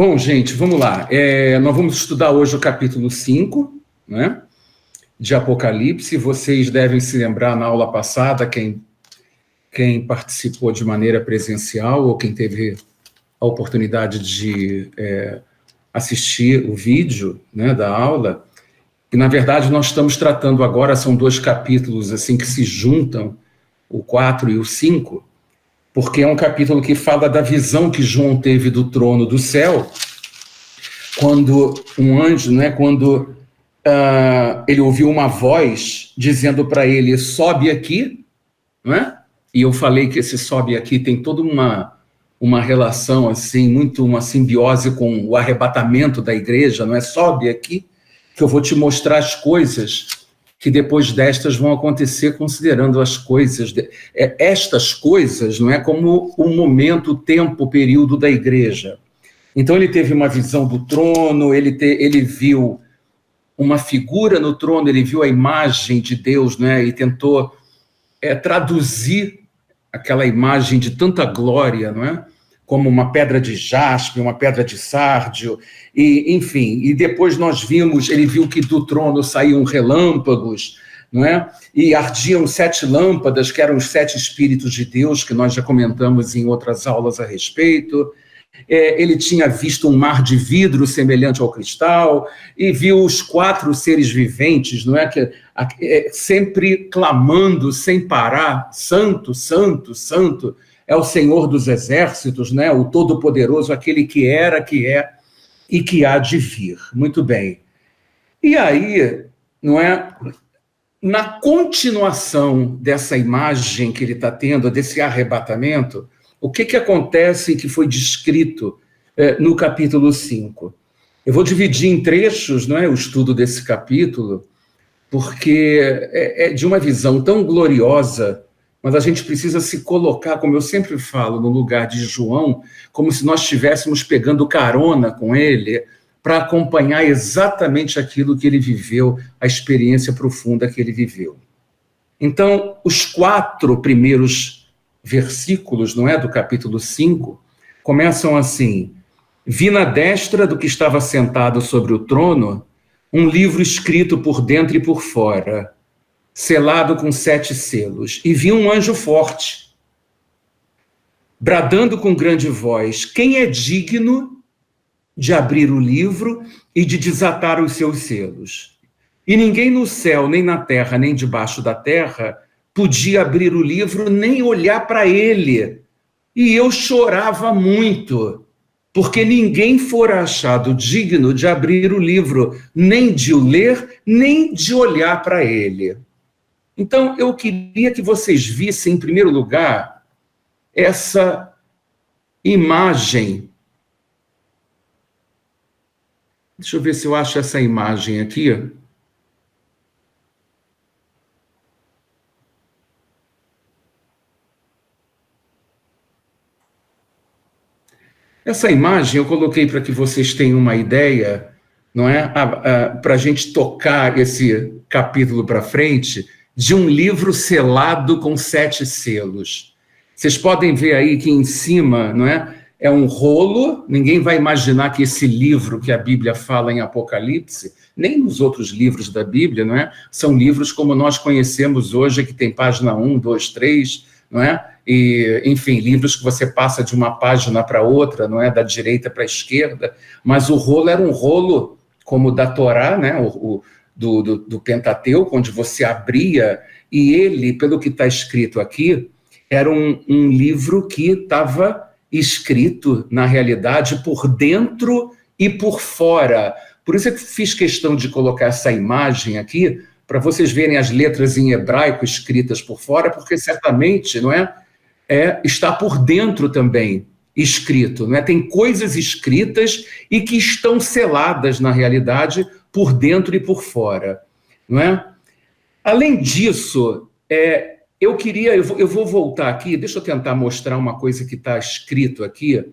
Bom, gente, vamos lá. Nós vamos estudar hoje o capítulo 5, né, de Apocalipse. Vocês devem se lembrar na aula passada, quem participou de maneira presencial ou quem teve a oportunidade de assistir o vídeo, né, da aula, que na verdade nós estamos tratando agora, são dois capítulos assim que se juntam, o 4 e o 5, porque é um capítulo que fala da visão que João teve do trono do céu, quando um anjo, né, quando ele ouviu uma voz dizendo para ele, sobe aqui, né? E eu falei que esse sobe aqui tem toda uma relação, assim, muito uma simbiose com o arrebatamento da igreja, não é? Sobe aqui, que eu vou te mostrar as coisas que depois destas vão acontecer, considerando as coisas, estas coisas, não é? Como o momento, o tempo, o período da igreja. Então ele teve uma visão do trono, ele viu uma figura no trono, ele viu a imagem de Deus, né? E tentou traduzir aquela imagem de tanta glória, não é? Como uma pedra de jaspe, uma pedra de sárdio, e, enfim. E depois ele viu que do trono saíam relâmpagos, não é? E ardiam 7 lâmpadas, que eram os 7 Espíritos de Deus, que nós já comentamos em outras aulas a respeito. Ele tinha visto um mar de vidro semelhante ao cristal, e viu os 4 seres viventes, não é? Sempre clamando sem parar, santo, santo, santo, é o Senhor dos exércitos, né? O Todo-Poderoso, aquele que era, que é e que há de vir. Muito bem. E aí, não é? Na continuação dessa imagem que ele está tendo, desse arrebatamento, o que acontece que foi descrito no capítulo 5? Eu vou dividir em trechos, não é, o estudo desse capítulo, porque é de uma visão tão gloriosa, mas a gente precisa se colocar, como eu sempre falo, no lugar de João, como se nós estivéssemos pegando carona com ele, para acompanhar exatamente aquilo que ele viveu, a experiência profunda que ele viveu. Então, os 4 primeiros versículos, não é, do capítulo 5, começam assim: vi na destra do que estava sentado sobre o trono um livro escrito por dentro e por fora, selado com 7 selos, e vi um anjo forte, bradando com grande voz: quem é digno de abrir o livro e de desatar os seus selos? E ninguém no céu, nem na terra, nem debaixo da terra podia abrir o livro nem olhar para ele. E eu chorava muito, porque ninguém fora achado digno de abrir o livro, nem de o ler, nem de olhar para ele. Então, eu queria que vocês vissem, em primeiro lugar, essa imagem. Deixa eu ver se eu acho essa imagem aqui. Essa imagem eu coloquei para que vocês tenham uma ideia, não é? Para a gente tocar esse capítulo para frente, de um livro selado com 7 selos. Vocês podem ver aí que em cima, não é? É um rolo, ninguém vai imaginar que esse livro que a Bíblia fala em Apocalipse, nem nos outros livros da Bíblia, não é? São livros como nós conhecemos hoje, que tem página 1, 2, 3, não é? E, enfim, livros que você passa de uma página para outra, não é, da direita para a esquerda, mas o rolo era um rolo como o da Torá, né, do Pentateuco, onde você abria, e ele, pelo que está escrito aqui, era um livro que estava escrito, na realidade, por dentro e por fora. Por isso é que fiz questão de colocar essa imagem aqui, para vocês verem as letras em hebraico escritas por fora, porque certamente, não é, está por dentro também escrito, não é? Tem coisas escritas e que estão seladas, na realidade, por dentro e por fora, não é? Além disso, eu vou voltar aqui, deixa eu tentar mostrar uma coisa que está escrito aqui.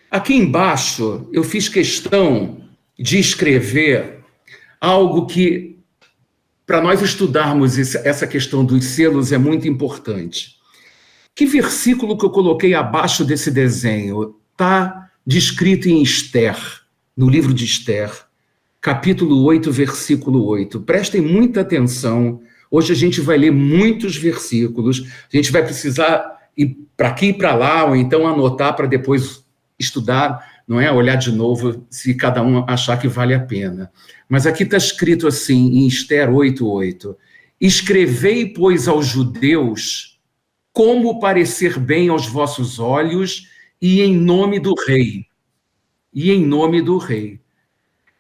Aqui embaixo, eu fiz questão de escrever algo que, para nós estudarmos essa questão dos selos, é muito importante. Que versículo que eu coloquei abaixo desse desenho está descrito em Esther, no livro de Esther, capítulo 8, versículo 8. Prestem muita atenção. Hoje a gente vai ler muitos versículos. A gente vai precisar ir para aqui e para lá, ou então anotar para depois estudar, não é? Olhar de novo, se cada um achar que vale a pena. Mas aqui está escrito assim, em Esther 8:8. Escrevei, pois, aos judeus como parecer bem aos vossos olhos e em nome do rei. E em nome do rei.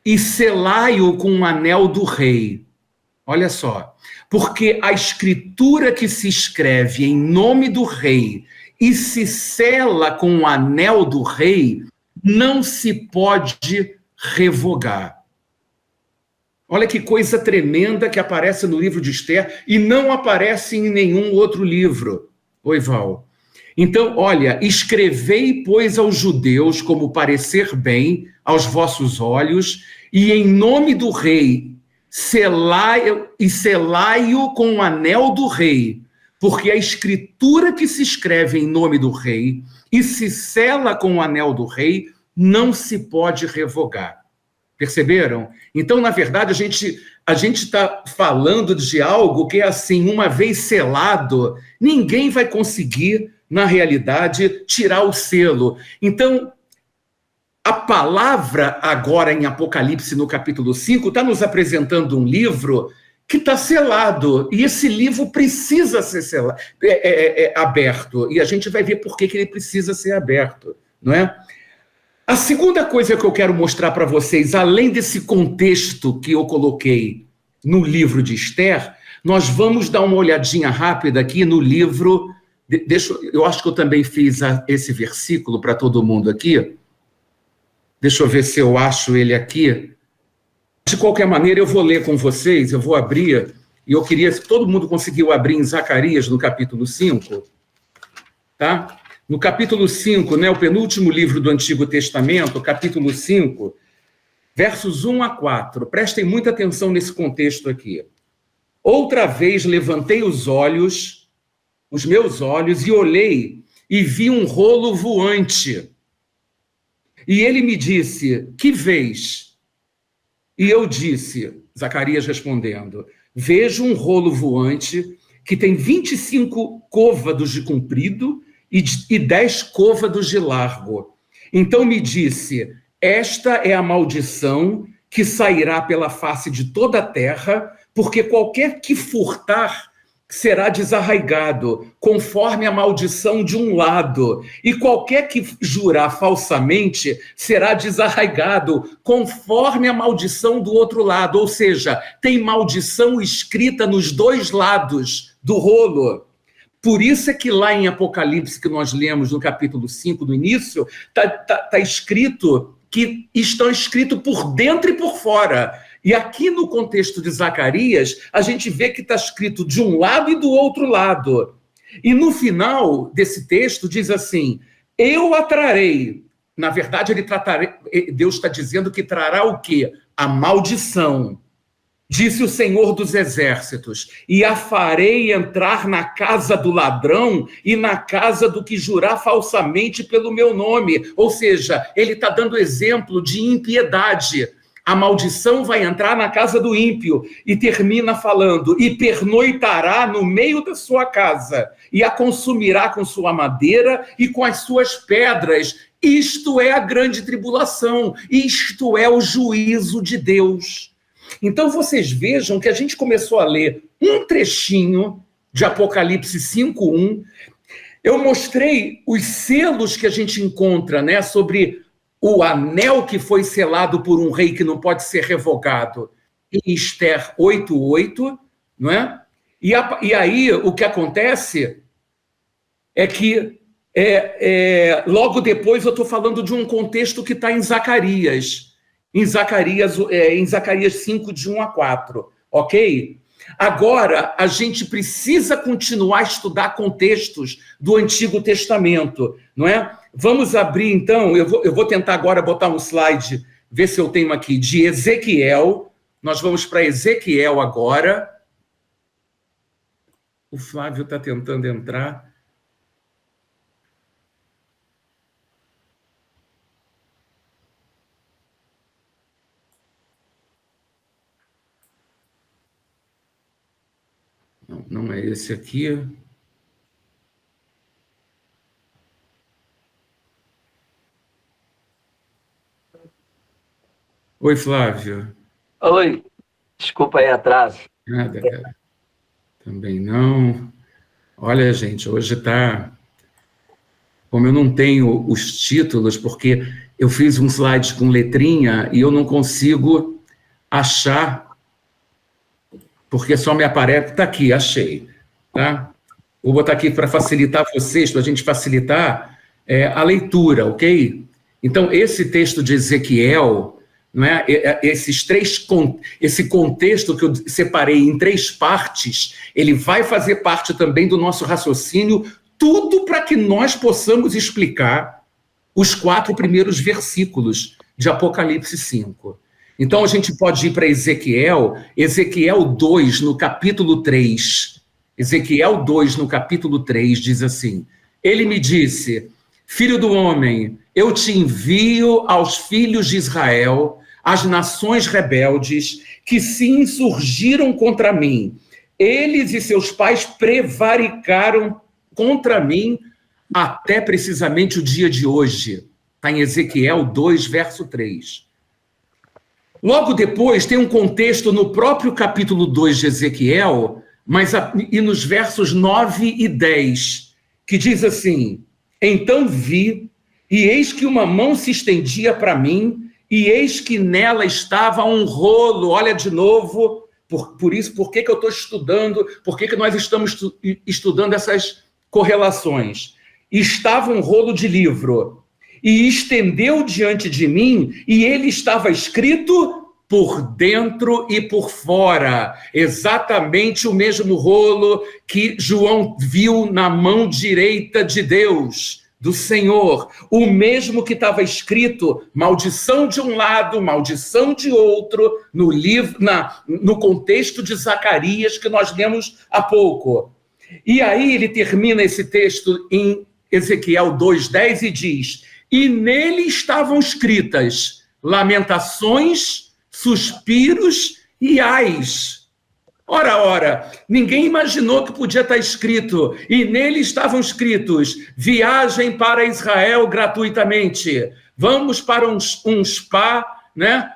E selai-o com o anel do rei. Olha só. Porque a escritura que se escreve em nome do rei e se sela com o anel do rei, não se pode revogar. Olha que coisa tremenda que aparece no livro de Esther e não aparece em nenhum outro livro. Oi, Val. Então, olha, escrevei, pois, aos judeus como parecer bem aos vossos olhos, e em nome do rei, selai-o com o anel do rei, porque a escritura que se escreve em nome do rei e se sela com o anel do rei não se pode revogar. Perceberam? Então, na verdade, a gente está falando de algo que é assim, uma vez selado, ninguém vai conseguir, na realidade, tirar o selo. Então, a palavra agora em Apocalipse, no capítulo 5, está nos apresentando um livro que está selado, e esse livro precisa ser selado, aberto, e a gente vai ver por que ele precisa ser aberto, não é? A segunda coisa que eu quero mostrar para vocês, além desse contexto que eu coloquei no livro de Esther, nós vamos dar uma olhadinha rápida aqui no livro, eu acho que eu também fiz esse versículo para todo mundo aqui, deixa eu ver se eu acho ele aqui. De qualquer maneira, eu vou ler com vocês, eu vou abrir, e eu queria, se todo mundo conseguiu abrir em Zacarias, no capítulo 5, tá? No capítulo 5, né, o penúltimo livro do Antigo Testamento, capítulo 5, versos 1 a 4. Prestem muita atenção nesse contexto aqui. Outra vez levantei os meus olhos, e olhei, e vi um rolo voante. E ele me disse, que vês? E eu disse, Zacarias respondendo, vejo um rolo voante que tem 25 côvados de comprido e 10 côvados de largo. Então me disse, esta é a maldição que sairá pela face de toda a terra, porque qualquer que furtar será desarraigado, conforme a maldição de um lado, e qualquer que jurar falsamente será desarraigado, conforme a maldição do outro lado. Ou seja, tem maldição escrita nos dois lados do rolo. Por isso é que lá em Apocalipse, que nós lemos no capítulo 5, no início, está escrito que estão escritos por dentro e por fora. E aqui no contexto de Zacarias, a gente vê que está escrito de um lado e do outro lado. E no final desse texto diz assim, eu a trarei. Na verdade, Deus está dizendo que trará o quê? A maldição. Disse o Senhor dos Exércitos, e a farei entrar na casa do ladrão e na casa do que jurar falsamente pelo meu nome. Ou seja, ele está dando exemplo de impiedade. A maldição vai entrar na casa do ímpio e termina falando, e pernoitará no meio da sua casa, e a consumirá com sua madeira e com as suas pedras. Isto é a grande tribulação, isto é o juízo de Deus. Então vocês vejam que a gente começou a ler um trechinho de Apocalipse 5:1. Eu mostrei os selos que a gente encontra, né, sobre o anel que foi selado por um rei que não pode ser revogado, em Esther 8:8, não é? E aí o que acontece é que logo depois eu estou falando de um contexto que está em Zacarias. Em Zacarias 5, de 1 a 4, ok? Agora, a gente precisa continuar a estudar contextos do Antigo Testamento, não é? Vamos abrir, então, eu vou tentar agora botar um slide, ver se eu tenho aqui, de Ezequiel, nós vamos para Ezequiel agora. O Flávio está tentando entrar. Não é esse aqui. Oi, Flávio. Oi, desculpa aí atraso. Nada, cara. Também não. Olha, gente, hoje está... Como eu não tenho os títulos, porque eu fiz um slide com letrinha e eu não consigo achar, porque só me aparece... Está aqui, achei. Tá? Vou botar aqui para facilitar vocês, para a gente facilitar a leitura, ok? Então, esse texto de Ezequiel, não é? Esse contexto que eu separei em 3 partes, ele vai fazer parte também do nosso raciocínio, tudo para que nós possamos explicar os 4 primeiros versículos de Apocalipse 5. Então, a gente pode ir para Ezequiel 2, no capítulo 3. Ezequiel 2, no capítulo 3, diz assim: ele me disse, filho do homem, eu te envio aos filhos de Israel, às nações rebeldes que se insurgiram contra mim. Eles e seus pais prevaricaram contra mim até precisamente o dia de hoje. Está em Ezequiel 2, verso 3. Logo depois, tem um contexto no próprio capítulo 2 de Ezequiel, e nos versos 9 e 10, que diz assim: então vi, e eis que uma mão se estendia para mim, e eis que nela estava um rolo. Olha de novo, por isso, por que eu estou estudando, por que nós estamos estudando essas correlações. Estava um rolo de livro, e estendeu diante de mim, e ele estava escrito por dentro e por fora, exatamente o mesmo rolo que João viu na mão direita de Deus, do Senhor, o mesmo que estava escrito, maldição de um lado, maldição de outro, no livro, no contexto de Zacarias que nós lemos há pouco. E aí ele termina esse texto em Ezequiel 2:10 e diz: e nele estavam escritas lamentações, suspiros e ais. Ora, ninguém imaginou que podia estar escrito, e nele estavam escritos: viagem para Israel gratuitamente, vamos para um spa, né,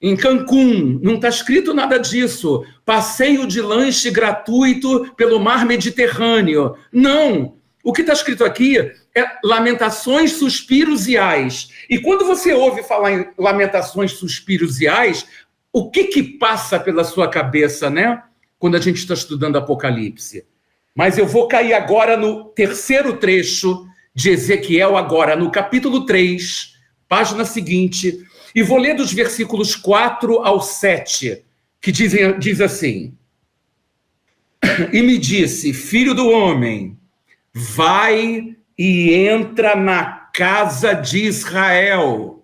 em Cancún, não está escrito nada disso, passeio de lanche gratuito pelo mar Mediterrâneo, não, o que está escrito aqui é lamentações, suspiros e ais. E quando você ouve falar em lamentações, suspiros e ais, o que passa pela sua cabeça, né? Quando a gente está estudando Apocalipse. Mas eu vou cair agora no terceiro trecho de Ezequiel, agora no capítulo 3, página seguinte, e vou ler dos versículos 4 ao 7, que diz assim: e me disse, filho do homem, vai e entra na casa de Israel,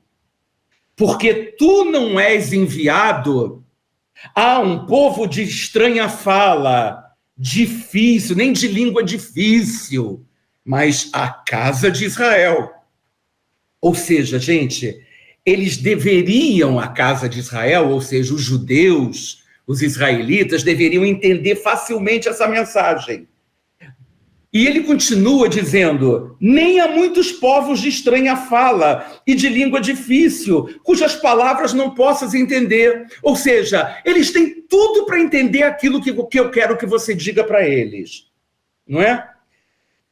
porque tu não és enviado a um povo de estranha fala, difícil, nem de língua difícil, mas a casa de Israel. Ou seja, gente, eles deveriam, a casa de Israel, ou seja, os judeus, os israelitas, deveriam entender facilmente essa mensagem. E ele continua dizendo: nem há muitos povos de estranha fala e de língua difícil, cujas palavras não possas entender. Ou seja, eles têm tudo para entender aquilo que eu quero que você diga para eles. Não é?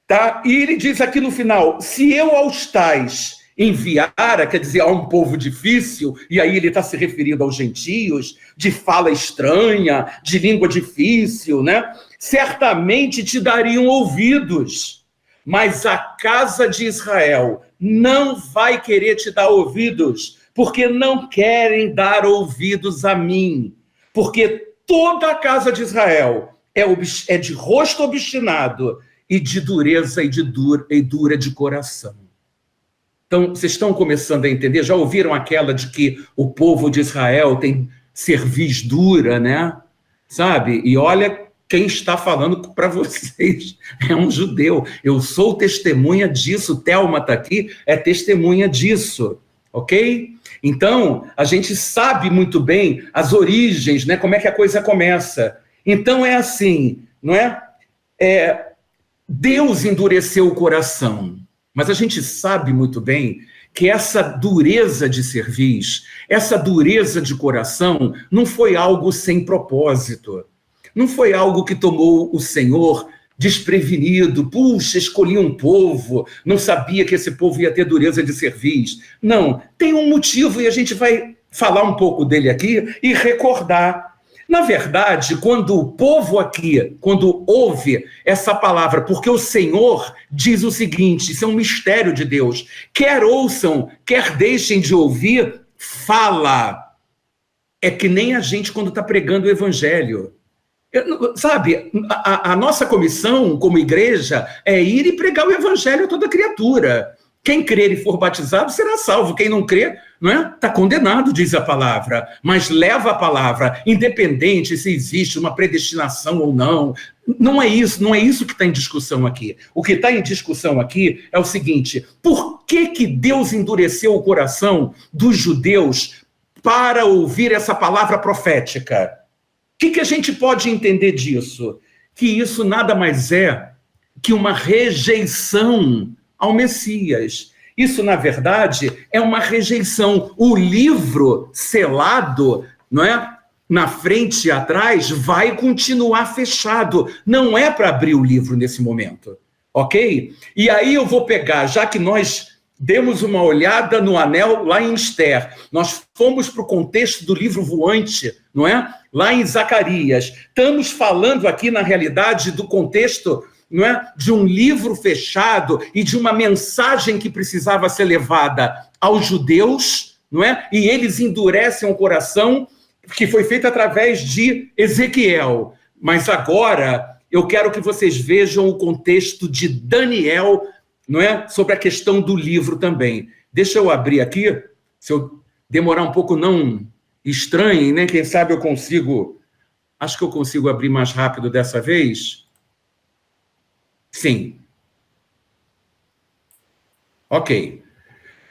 Tá? E ele diz aqui no final: se eu aos tais enviara, quer dizer, a um povo difícil, e aí ele está se referindo aos gentios, de fala estranha, de língua difícil, né? Certamente te dariam ouvidos, mas a casa de Israel não vai querer te dar ouvidos, porque não querem dar ouvidos a mim, porque toda a casa de Israel é de rosto obstinado e de dureza e dura de coração. Então, vocês estão começando a entender? Já ouviram aquela de que o povo de Israel tem cerviz dura, né? Sabe? E olha, quem está falando para vocês é um judeu. Eu sou testemunha disso, Thelma está aqui, é testemunha disso, ok? Então, a gente sabe muito bem as origens, né? Como é que a coisa começa. Então, é assim, não é? Deus endureceu o coração, mas a gente sabe muito bem que essa dureza de cerviz, essa dureza de coração, não foi algo sem propósito. Não foi algo que tomou o Senhor desprevenido. Puxa, escolhi um povo, não sabia que esse povo ia ter dureza de cerviz. Não, tem um motivo e a gente vai falar um pouco dele aqui e recordar. Na verdade, quando o povo aqui, quando ouve essa palavra, porque o Senhor diz o seguinte, isso é um mistério de Deus, quer ouçam, quer deixem de ouvir, fala. É que nem a gente quando está pregando o evangelho. Sabe, a nossa comissão como igreja é ir e pregar o evangelho a toda criatura. Quem crer e for batizado será salvo. Quem não crer, não é? Está condenado, diz a palavra. Mas leva a palavra, independente se existe uma predestinação ou não. Não é isso que está em discussão aqui. O que está em discussão aqui é o seguinte: por que Deus endureceu o coração dos judeus para ouvir essa palavra profética? O que a gente pode entender disso? Que isso nada mais é que uma rejeição ao Messias. Isso, na verdade, é uma rejeição. O livro selado, não é? Na frente e atrás, vai continuar fechado. Não é para abrir o livro nesse momento, ok? E aí eu vou pegar, já que nós demos uma olhada no anel lá em Esther, nós fomos para o contexto do livro voante, não é? Lá em Zacarias. Estamos falando aqui, na realidade, do contexto, não é? De um livro fechado e de uma mensagem que precisava ser levada aos judeus, não é? E eles endurecem o coração, que foi feito através de Ezequiel. Mas agora eu quero que vocês vejam o contexto de Daniel, não é? Sobre a questão do livro também. Deixa eu abrir aqui, se eu demorar um pouco, não estranhem, né? Quem sabe eu consigo, acho que eu consigo abrir mais rápido dessa vez. Sim. Ok.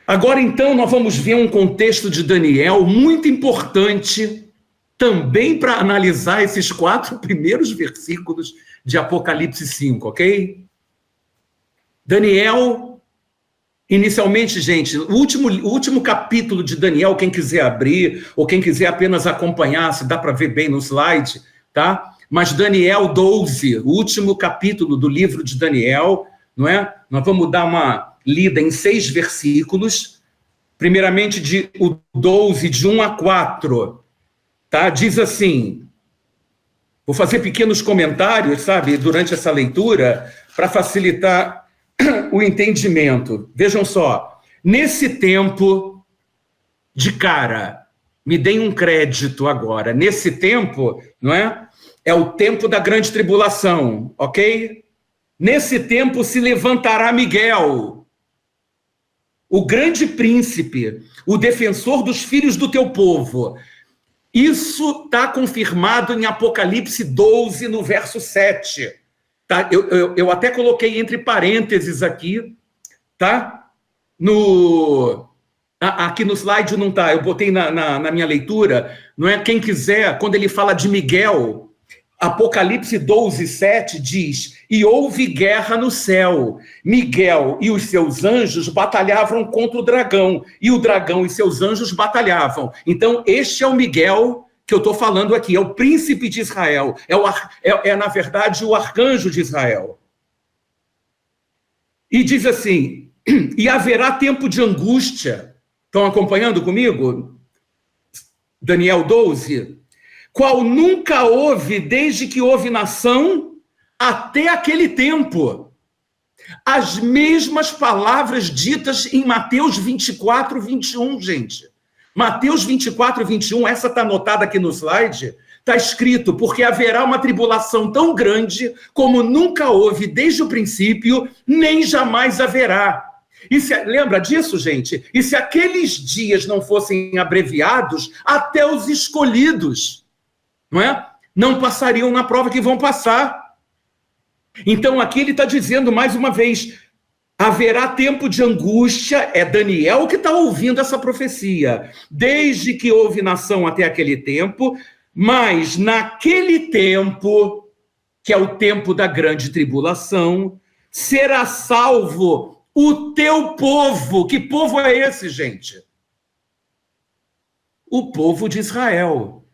Agora, então, nós vamos ver um contexto de Daniel muito importante também para analisar esses 4 primeiros versículos de Apocalipse 5, ok? Daniel, inicialmente, gente, o último capítulo de Daniel, quem quiser abrir, ou quem quiser apenas acompanhar, se dá para ver bem no slide, tá? Mas Daniel 12, o último capítulo do livro de Daniel, não é? Nós vamos dar uma lida em 6 versículos, primeiramente o 12, de 1 a 4, tá? Diz assim, vou fazer pequenos comentários, sabe, durante essa leitura, para facilitar o entendimento. Vejam só, nesse tempo, de cara, me deem um crédito agora, nesse tempo, não é? É o tempo da grande tribulação, ok? Nesse tempo se levantará Miguel, o grande príncipe, o defensor dos filhos do teu povo. Isso está confirmado em Apocalipse 12, no verso 7. Tá? Eu até coloquei entre parênteses aqui, tá? Aqui no slide não está, eu botei na minha leitura, não é? Quem quiser, quando ele fala de Miguel, Apocalipse 12, 7 diz, e houve guerra no céu, Miguel e os seus anjos batalhavam contra o dragão, e o dragão e seus anjos batalhavam. Então, este é o Miguel que eu estou falando aqui, é o príncipe de Israel, na verdade, o arcanjo de Israel. E diz assim, e haverá tempo de angústia. Estão acompanhando comigo? Daniel 12, qual nunca houve desde que houve nação até aquele tempo. As mesmas palavras ditas em Mateus 24, 21, gente. Mateus 24, 21, essa está anotada aqui no slide, está escrito, porque haverá uma tribulação tão grande como nunca houve desde o princípio, nem jamais haverá. Lembra disso, gente? E se aqueles dias não fossem abreviados, até os escolhidos, não é? Não passariam na prova que vão passar. Então aqui ele está dizendo mais uma vez, haverá tempo de angústia, é Daniel que está ouvindo essa profecia, desde que houve nação até aquele tempo, mas naquele tempo, que é o tempo da grande tribulação, será salvo o teu povo. Que povo é esse, gente? O povo de Israel,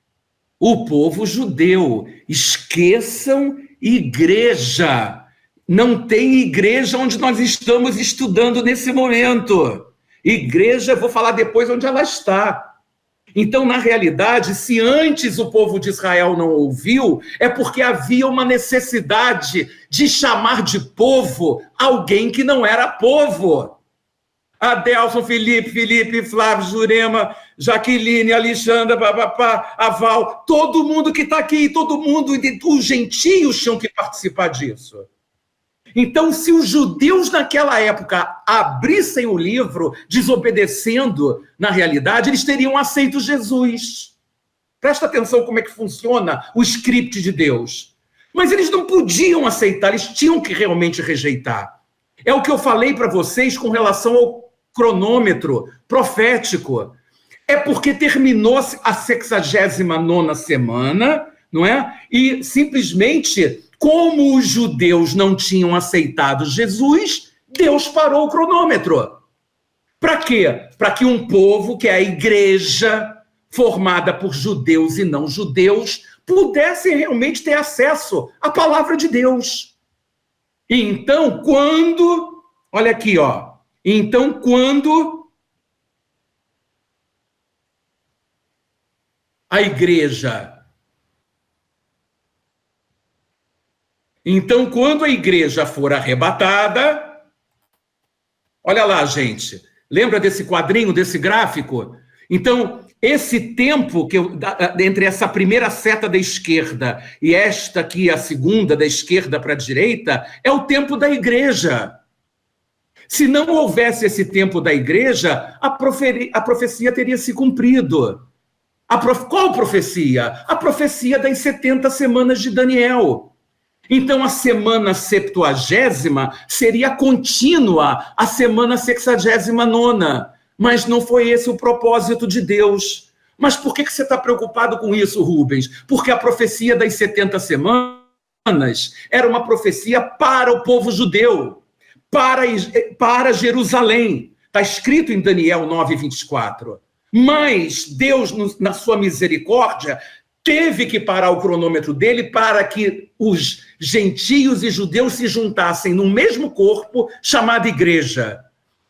o povo judeu. Esqueçam igreja. Não tem igreja onde nós estamos estudando nesse momento. Igreja, vou falar depois onde ela está. Então, na realidade, se antes o povo de Israel não ouviu, é porque havia uma necessidade de chamar de povo alguém que não era povo. Adelson, Felipe, Flávio, Jurema, Jaqueline, Alexandra, Aval, todo mundo que está aqui, todo mundo, os gentios tinham que participar disso. Então, se os judeus naquela época abrissem o livro, desobedecendo, na realidade, eles teriam aceito Jesus. Presta atenção como é que funciona o script de Deus. Mas eles não podiam aceitar, eles tinham que realmente rejeitar. É o que eu falei para vocês com relação ao cronômetro profético. É porque terminou a 69ª semana, não é? E simplesmente, como os judeus não tinham aceitado Jesus, Deus parou o cronômetro. Para quê? Para que um povo, que é a igreja, formada por judeus e não judeus, pudesse realmente ter acesso à palavra de Deus. E então, quando... Olha aqui, ó. Então, quando a igreja... Então, quando a igreja for arrebatada, olha lá, gente, lembra desse quadrinho, desse gráfico? Então, esse tempo entre essa primeira seta da esquerda e esta aqui, a segunda, da esquerda para a direita, é o tempo da igreja. Se não houvesse esse tempo da igreja, a profecia teria se cumprido. Qual profecia? A profecia das 70 semanas de Daniel. Então, a semana 70ª seria contínua à semana 69ª, mas não foi esse o propósito de Deus. Mas por que você está preocupado com isso, Rubens? Porque a profecia das 70 semanas era uma profecia para o povo judeu, para Jerusalém. Está escrito em Daniel 9:24. Mas Deus, na sua misericórdia, teve que parar o cronômetro dele para que os gentios e judeus se juntassem no mesmo corpo chamado igreja.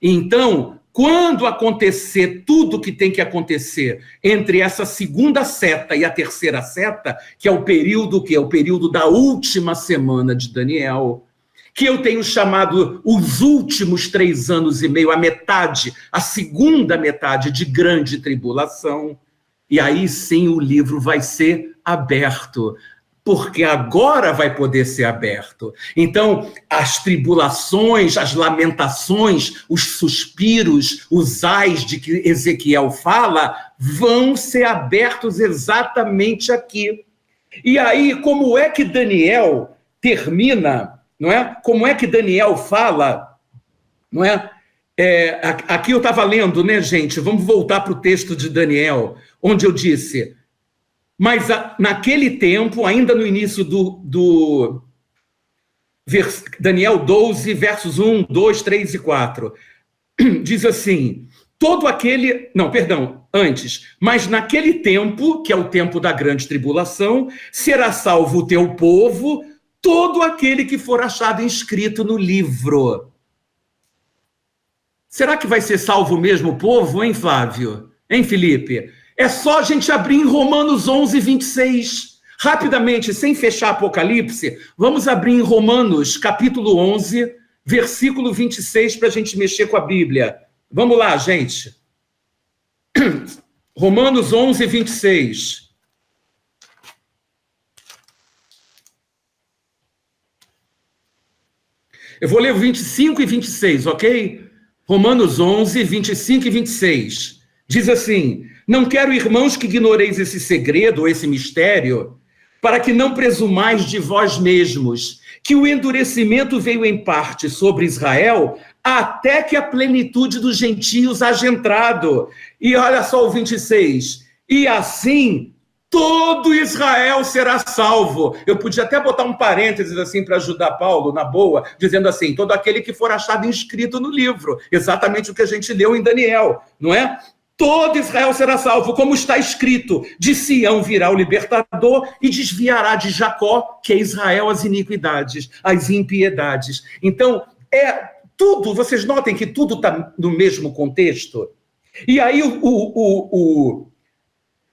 Então, quando acontecer tudo que tem que acontecer entre essa segunda seta e a terceira seta, que é o período da última semana de Daniel, que eu tenho chamado os últimos 3 anos e meio, a segunda metade de grande tribulação, e aí sim o livro vai ser aberto, porque agora vai poder ser aberto. Então, as tribulações, as lamentações, os suspiros, os ais de que Ezequiel fala, vão ser abertos exatamente aqui. E aí, como é que Daniel termina, não é? Como é que Daniel fala, não é? Aqui eu estava lendo, né, gente? Vamos voltar para o texto de Daniel, onde eu disse... Mas naquele tempo, ainda no início do Daniel 12, versos 1, 2, 3 e 4, diz assim, mas naquele tempo, que é o tempo da grande tribulação, será salvo o teu povo, todo aquele que for achado inscrito no livro. Será que vai ser salvo mesmo o povo, hein, Flávio? Hein, Felipe? É só a gente abrir em Romanos 11, 26. Rapidamente, sem fechar Apocalipse, vamos abrir em Romanos, capítulo 11, versículo 26, para a gente mexer com a Bíblia. Vamos lá, gente. Romanos 11, 26. Eu vou ler o 25 e 26, ok? Romanos 11, 25 e 26. Diz assim: não quero, irmãos, que ignoreis esse segredo ou esse mistério, para que não presumais de vós mesmos, que o endurecimento veio em parte sobre Israel, até que a plenitude dos gentios haja entrado. E olha só o 26. E assim todo Israel será salvo. Eu podia até botar um parênteses assim para ajudar Paulo, na boa, dizendo assim: todo aquele que for achado inscrito no livro. Exatamente o que a gente leu em Daniel, não é? Todo Israel será salvo, como está escrito: de Sião virá o libertador e desviará de Jacó, que é Israel, as iniquidades, as impiedades. Então, tudo, vocês notem que tudo está no mesmo contexto. E aí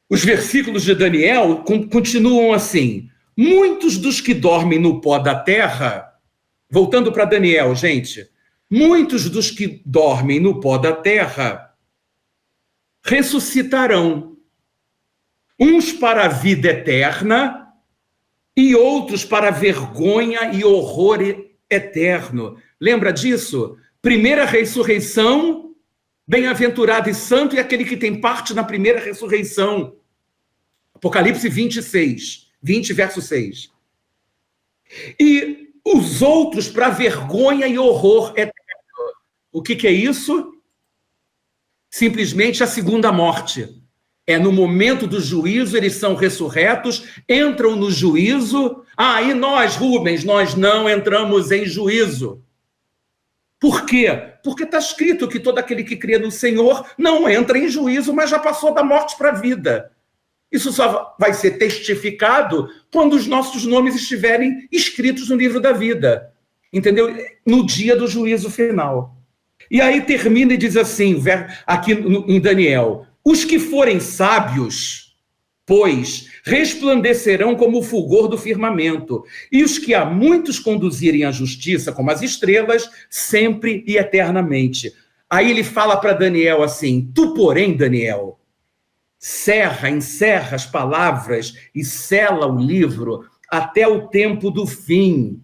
os versículos de Daniel continuam assim: muitos dos que dormem no pó da terra, voltando para Daniel, gente, muitos dos que dormem no pó da terra ressuscitarão, uns para a vida eterna e outros para vergonha e horror eterno. Lembra disso? Primeira ressurreição, bem-aventurado e santo é aquele que tem parte na primeira ressurreição. Apocalipse 26, 20, verso 6. E os outros para vergonha e horror eterno. O que é isso? Simplesmente a segunda morte. É no momento do juízo, eles são ressurretos, entram no juízo. E nós, Rubens, nós não entramos em juízo. Por quê? Porque está escrito que todo aquele que crê no Senhor não entra em juízo, mas já passou da morte para a vida. Isso só vai ser testificado quando os nossos nomes estiverem escritos no livro da vida. Entendeu? No dia do juízo final. E aí termina e diz assim, aqui em Daniel: os que forem sábios, pois, resplandecerão como o fulgor do firmamento, e os que a muitos conduzirem à justiça, como as estrelas, sempre e eternamente. Aí ele fala para Daniel assim: tu, porém, Daniel, encerra as palavras e sela o livro até o tempo do fim,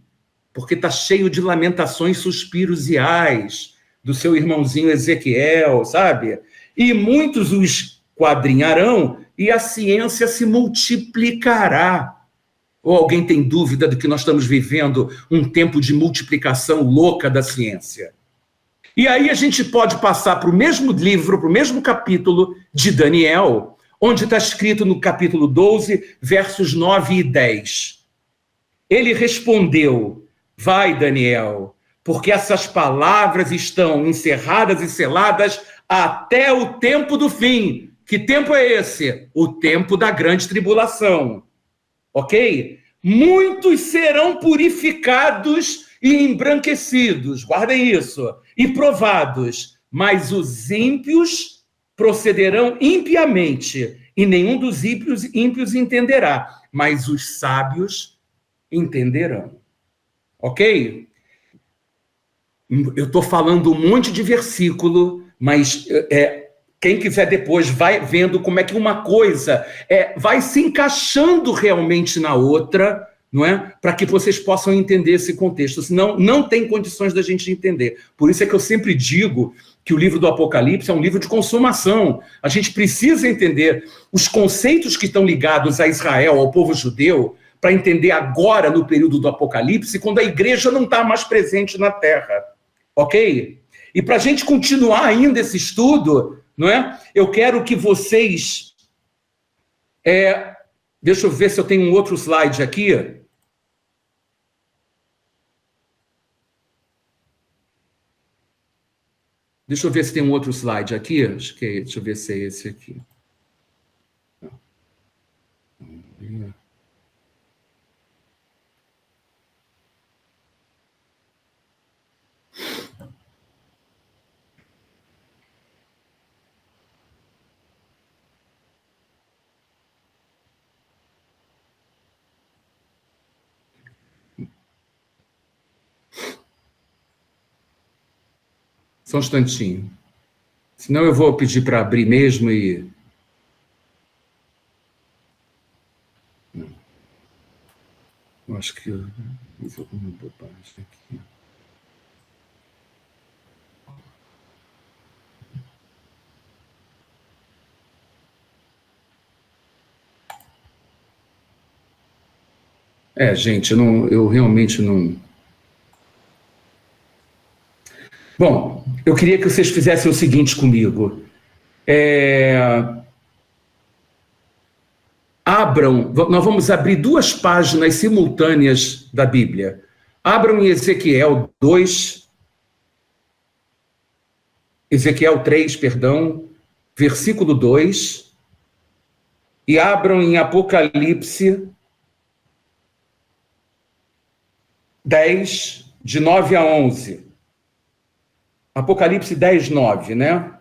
porque está cheio de lamentações, suspiros e ais do seu irmãozinho Ezequiel, sabe? E muitos o esquadrinharão e a ciência se multiplicará. Ou alguém tem dúvida de que nós estamos vivendo um tempo de multiplicação louca da ciência? E aí a gente pode passar para o mesmo livro, para o mesmo capítulo de Daniel, onde está escrito no capítulo 12, versos 9 e 10. Ele respondeu: vai, Daniel, porque essas palavras estão encerradas e seladas até o tempo do fim. Que tempo é esse? O tempo da grande tribulação. Ok? Muitos serão purificados e embranquecidos, guardem isso, e provados, mas os ímpios procederão impiamente, e nenhum dos ímpios entenderá, mas os sábios entenderão. Ok? Eu estou falando um monte de versículo, mas quem quiser depois vai vendo como é que uma coisa vai se encaixando realmente na outra, não é? Para que vocês possam entender esse contexto. Senão, não tem condições da gente entender. Por isso é que eu sempre digo que o livro do Apocalipse é um livro de consumação. A gente precisa entender os conceitos que estão ligados a Israel, ao povo judeu, para entender agora, no período do Apocalipse, quando a igreja não está mais presente na Terra. Ok? E para a gente continuar ainda esse estudo, não é? Eu quero que vocês... deixa eu ver se eu tenho um outro slide aqui. Deixa eu ver se tem um outro slide aqui. Acho que deixa eu ver se é esse aqui. Só um instantinho. Senão eu vou pedir para abrir mesmo e... Não. Eu acho que eu fiz alguma bobagem aqui. Gente, eu realmente não... Bom, eu queria que vocês fizessem o seguinte comigo. Nós vamos abrir 2 páginas simultâneas da Bíblia. Abram em Ezequiel 3, versículo 2, e abram em Apocalipse 10, de 9 a 11. Apocalipse 10, 9, né?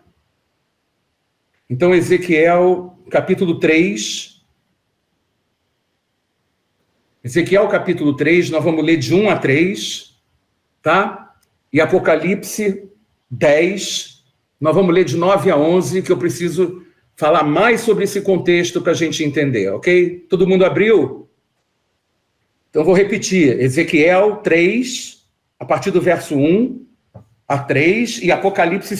Então, Ezequiel, capítulo 3. Ezequiel, capítulo 3, nós vamos ler de 1 a 3, tá? E Apocalipse 10, nós vamos ler de 9 a 11, que eu preciso falar mais sobre esse contexto para a gente entender, ok? Todo mundo abriu? Então, vou repetir. Ezequiel 3, a partir do verso 1 a 3, e Apocalipse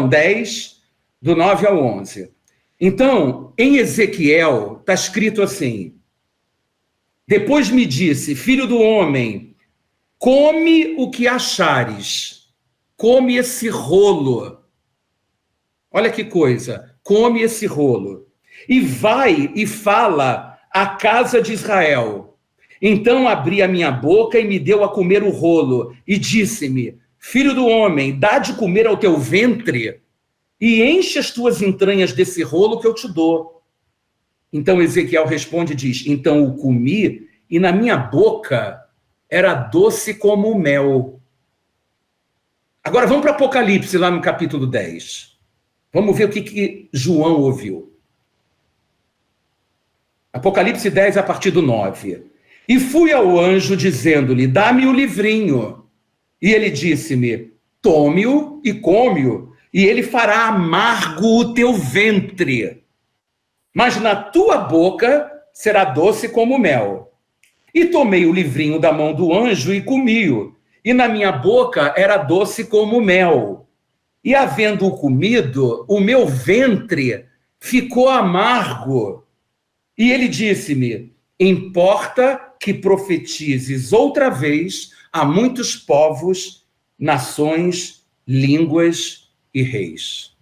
10, do 9 ao 11. Então, em Ezequiel, está escrito assim: depois me disse, filho do homem, come o que achares, come esse rolo. Olha que coisa, come esse rolo. E vai e fala à casa de Israel. Então abri a minha boca e me deu a comer o rolo, e disse-me, filho do homem, dá de comer ao teu ventre, e enche as tuas entranhas desse rolo que eu te dou. Então Ezequiel responde e diz, então o comi, e na minha boca era doce como o mel. Agora vamos para Apocalipse, lá no capítulo 10. Vamos ver o que João ouviu. Apocalipse 10, a partir do 9. E fui ao anjo dizendo-lhe, dá-me o livrinho. E ele disse-me, tome-o e come-o, e ele fará amargo o teu ventre. Mas na tua boca será doce como mel. E tomei o livrinho da mão do anjo e comi-o, e na minha boca era doce como mel. E havendo-o comido, o meu ventre ficou amargo. E ele disse-me, importa que profetizes outra vez a muitos povos, nações, línguas e reis.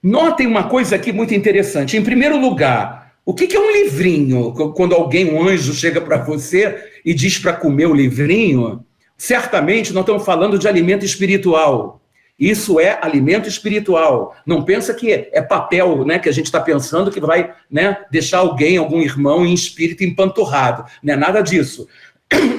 Notem uma coisa aqui muito interessante. Em primeiro lugar, o que é um livrinho? Quando um anjo chega para você e diz para comer o livrinho, certamente nós estamos falando de alimento espiritual. Isso é alimento espiritual. Não pensa que é papel, né, que a gente está pensando que vai, né, deixar algum irmão em espírito empanturrado. Não é nada disso.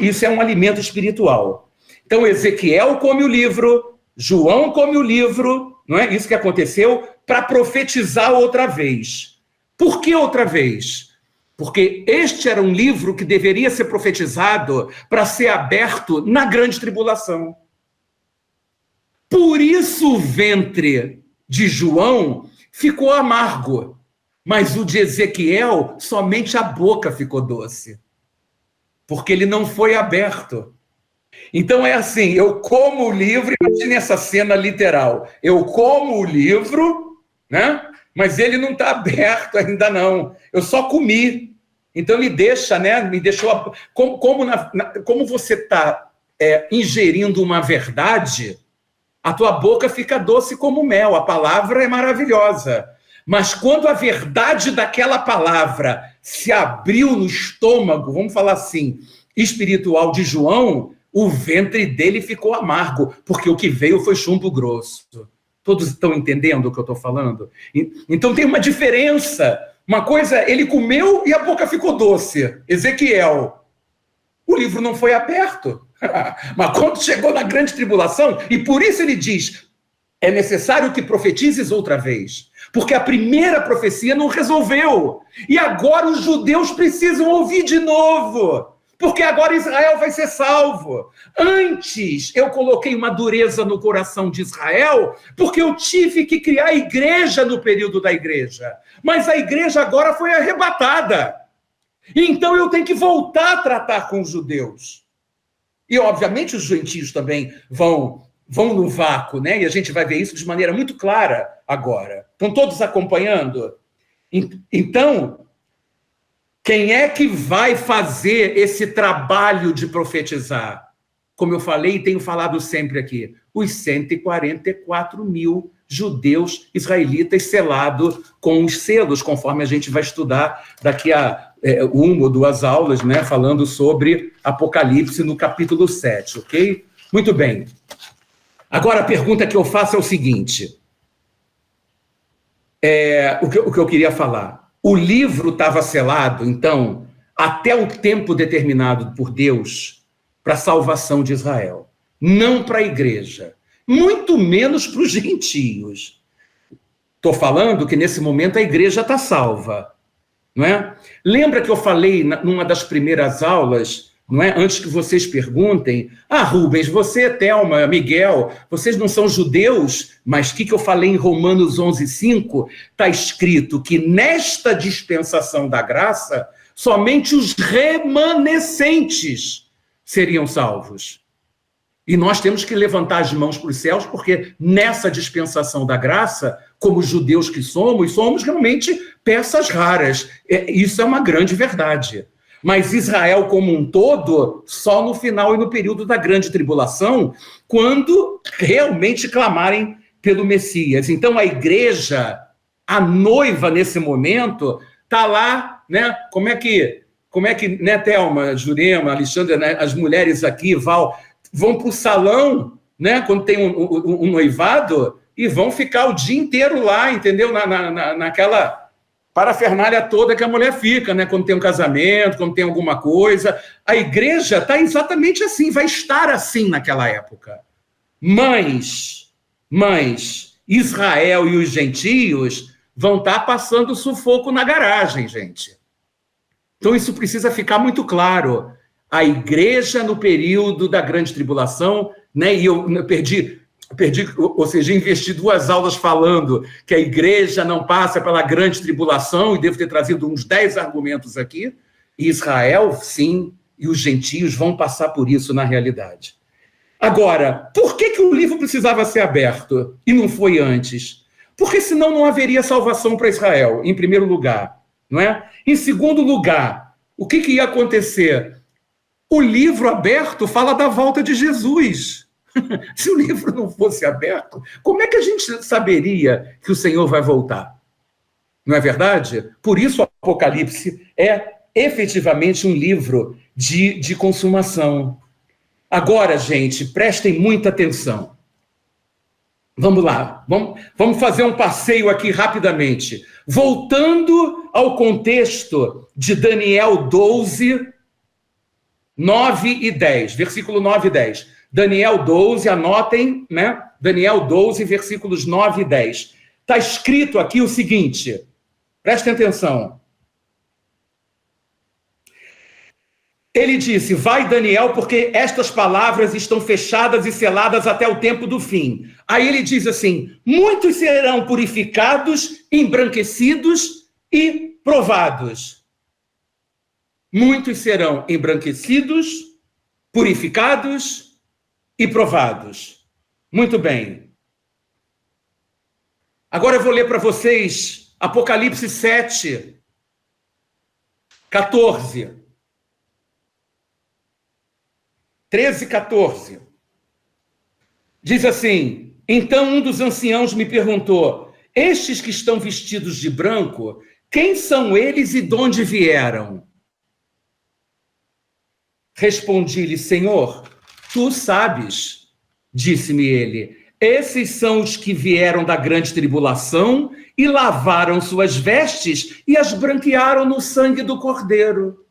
Isso é um alimento espiritual. Então, Ezequiel come o livro, João come o livro, não é isso que aconteceu, para profetizar outra vez. Por que outra vez? Porque este era um livro que deveria ser profetizado para ser aberto na grande tribulação. Por isso o ventre de João ficou amargo, mas o de Ezequiel, somente a boca ficou doce, porque ele não foi aberto. Então é assim, eu como o livro, imagine essa cena literal, eu como o livro, né? Mas ele não está aberto ainda não, eu só comi. Então me deixa, né? Me deixou, como você está ingerindo uma verdade, a tua boca fica doce como mel, a palavra é maravilhosa. Mas quando a verdade daquela palavra se abriu no estômago, vamos falar assim, espiritual de João, o ventre dele ficou amargo, porque o que veio foi chumbo grosso. Todos estão entendendo o que eu estou falando? Então tem uma diferença. Uma coisa, ele comeu e a boca ficou doce. Ezequiel, o livro não foi aberto. Mas quando chegou na grande tribulação, e por isso ele diz, é necessário que profetizes outra vez, porque a primeira profecia não resolveu, e agora os judeus precisam ouvir de novo, porque agora Israel vai ser salvo. Antes eu coloquei uma dureza no coração de Israel, porque eu tive que criar a igreja no período da igreja, mas a igreja agora foi arrebatada, então eu tenho que voltar a tratar com os judeus. E, obviamente, os gentios também vão no vácuo, né? E a gente vai ver isso de maneira muito clara agora. Estão todos acompanhando? Então, Quem é que vai fazer esse trabalho de profetizar? Como eu falei e tenho falado sempre aqui, os 144 mil judeus israelitas selados com os selos, conforme a gente vai estudar daqui a uma ou duas aulas, né, falando sobre Apocalipse no capítulo 7, ok? Muito bem. Agora a pergunta que eu faço é o seguinte, o que eu queria falar. O livro estava selado, então, até o tempo determinado por Deus para a salvação de Israel, não para a igreja, muito menos para os gentios. Estou falando que nesse momento a igreja está salva, não é? Lembra que eu falei numa das primeiras aulas, não é? Antes que vocês perguntem, Rubens, você, Thelma, Miguel, vocês não são judeus? Mas o que eu falei em Romanos 11:5? Está escrito que nesta dispensação da graça, somente os remanescentes seriam salvos. E nós temos que levantar as mãos para os céus, porque nessa dispensação da graça, como judeus que somos realmente peças raras. Isso é uma grande verdade. Mas Israel como um todo, só no final e no período da grande tribulação, quando realmente clamarem pelo Messias. Então a igreja, a noiva nesse momento, está lá, né? Como é que, né, Thelma, Jurema, Alexandre, né, as mulheres aqui, Val, vão para o salão, né, quando tem um noivado, e vão ficar o dia inteiro lá, entendeu? Naquela parafernália toda que a mulher fica, né? Quando tem um casamento, quando tem alguma coisa. A igreja está exatamente assim, vai estar assim naquela época. Mas Israel e os gentios vão estar passando sufoco na garagem, gente. Então isso precisa ficar muito claro. A igreja no período da grande tribulação, né? E eu perdi, ou seja, investi 2 aulas falando que a igreja não passa pela grande tribulação, e devo ter trazido uns 10 argumentos aqui. E Israel, sim, e os gentios vão passar por isso na realidade. Agora, por que o livro precisava ser aberto e não foi antes? Porque senão não haveria salvação para Israel, em primeiro lugar, não é? Em segundo lugar, o que ia acontecer? O livro aberto fala da volta de Jesus. Se o livro não fosse aberto, como é que a gente saberia que o Senhor vai voltar? Não é verdade? Por isso o Apocalipse é efetivamente um livro de consumação. Agora, gente, prestem muita atenção. Vamos lá, vamos fazer um passeio aqui rapidamente. Voltando ao contexto de Daniel 12, 9 e 10, versículo 9 e 10. Daniel 12, anotem, né? Daniel 12, versículos 9 e 10. Está escrito aqui o seguinte, prestem atenção. Ele disse, vai Daniel, porque estas palavras estão fechadas e seladas até o tempo do fim. Aí ele diz assim, muitos serão purificados, embranquecidos e provados. Muitos serão embranquecidos, purificados e provados. Muito bem. Agora eu vou ler para vocês Apocalipse 7, 14. 13, 14. Diz assim, então um dos anciãos me perguntou, estes que estão vestidos de branco, quem são eles e de onde vieram? Respondi-lhe, Senhor, tu sabes, disse-me ele, esses são os que vieram da grande tribulação e lavaram suas vestes e as branquearam no sangue do Cordeiro.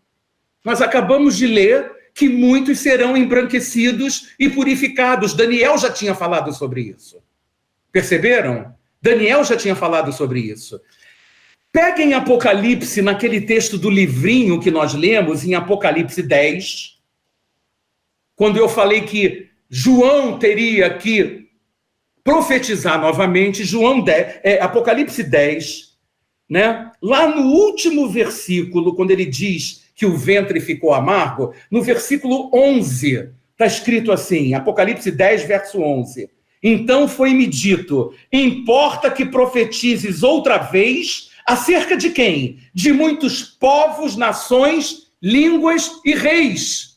Nós acabamos de ler que muitos serão embranquecidos e purificados. Daniel já tinha falado sobre isso. Perceberam? Daniel já tinha falado sobre isso. Peguem Apocalipse, naquele texto do livrinho que nós lemos, em Apocalipse 10, quando eu falei que João teria que profetizar novamente, Apocalipse 10, né? Lá no último versículo, quando ele diz que o ventre ficou amargo, no versículo 11, está escrito assim, Apocalipse 10, verso 11. Então foi-me dito, importa que profetizes outra vez Acerca de quem? De muitos povos, nações, línguas e reis.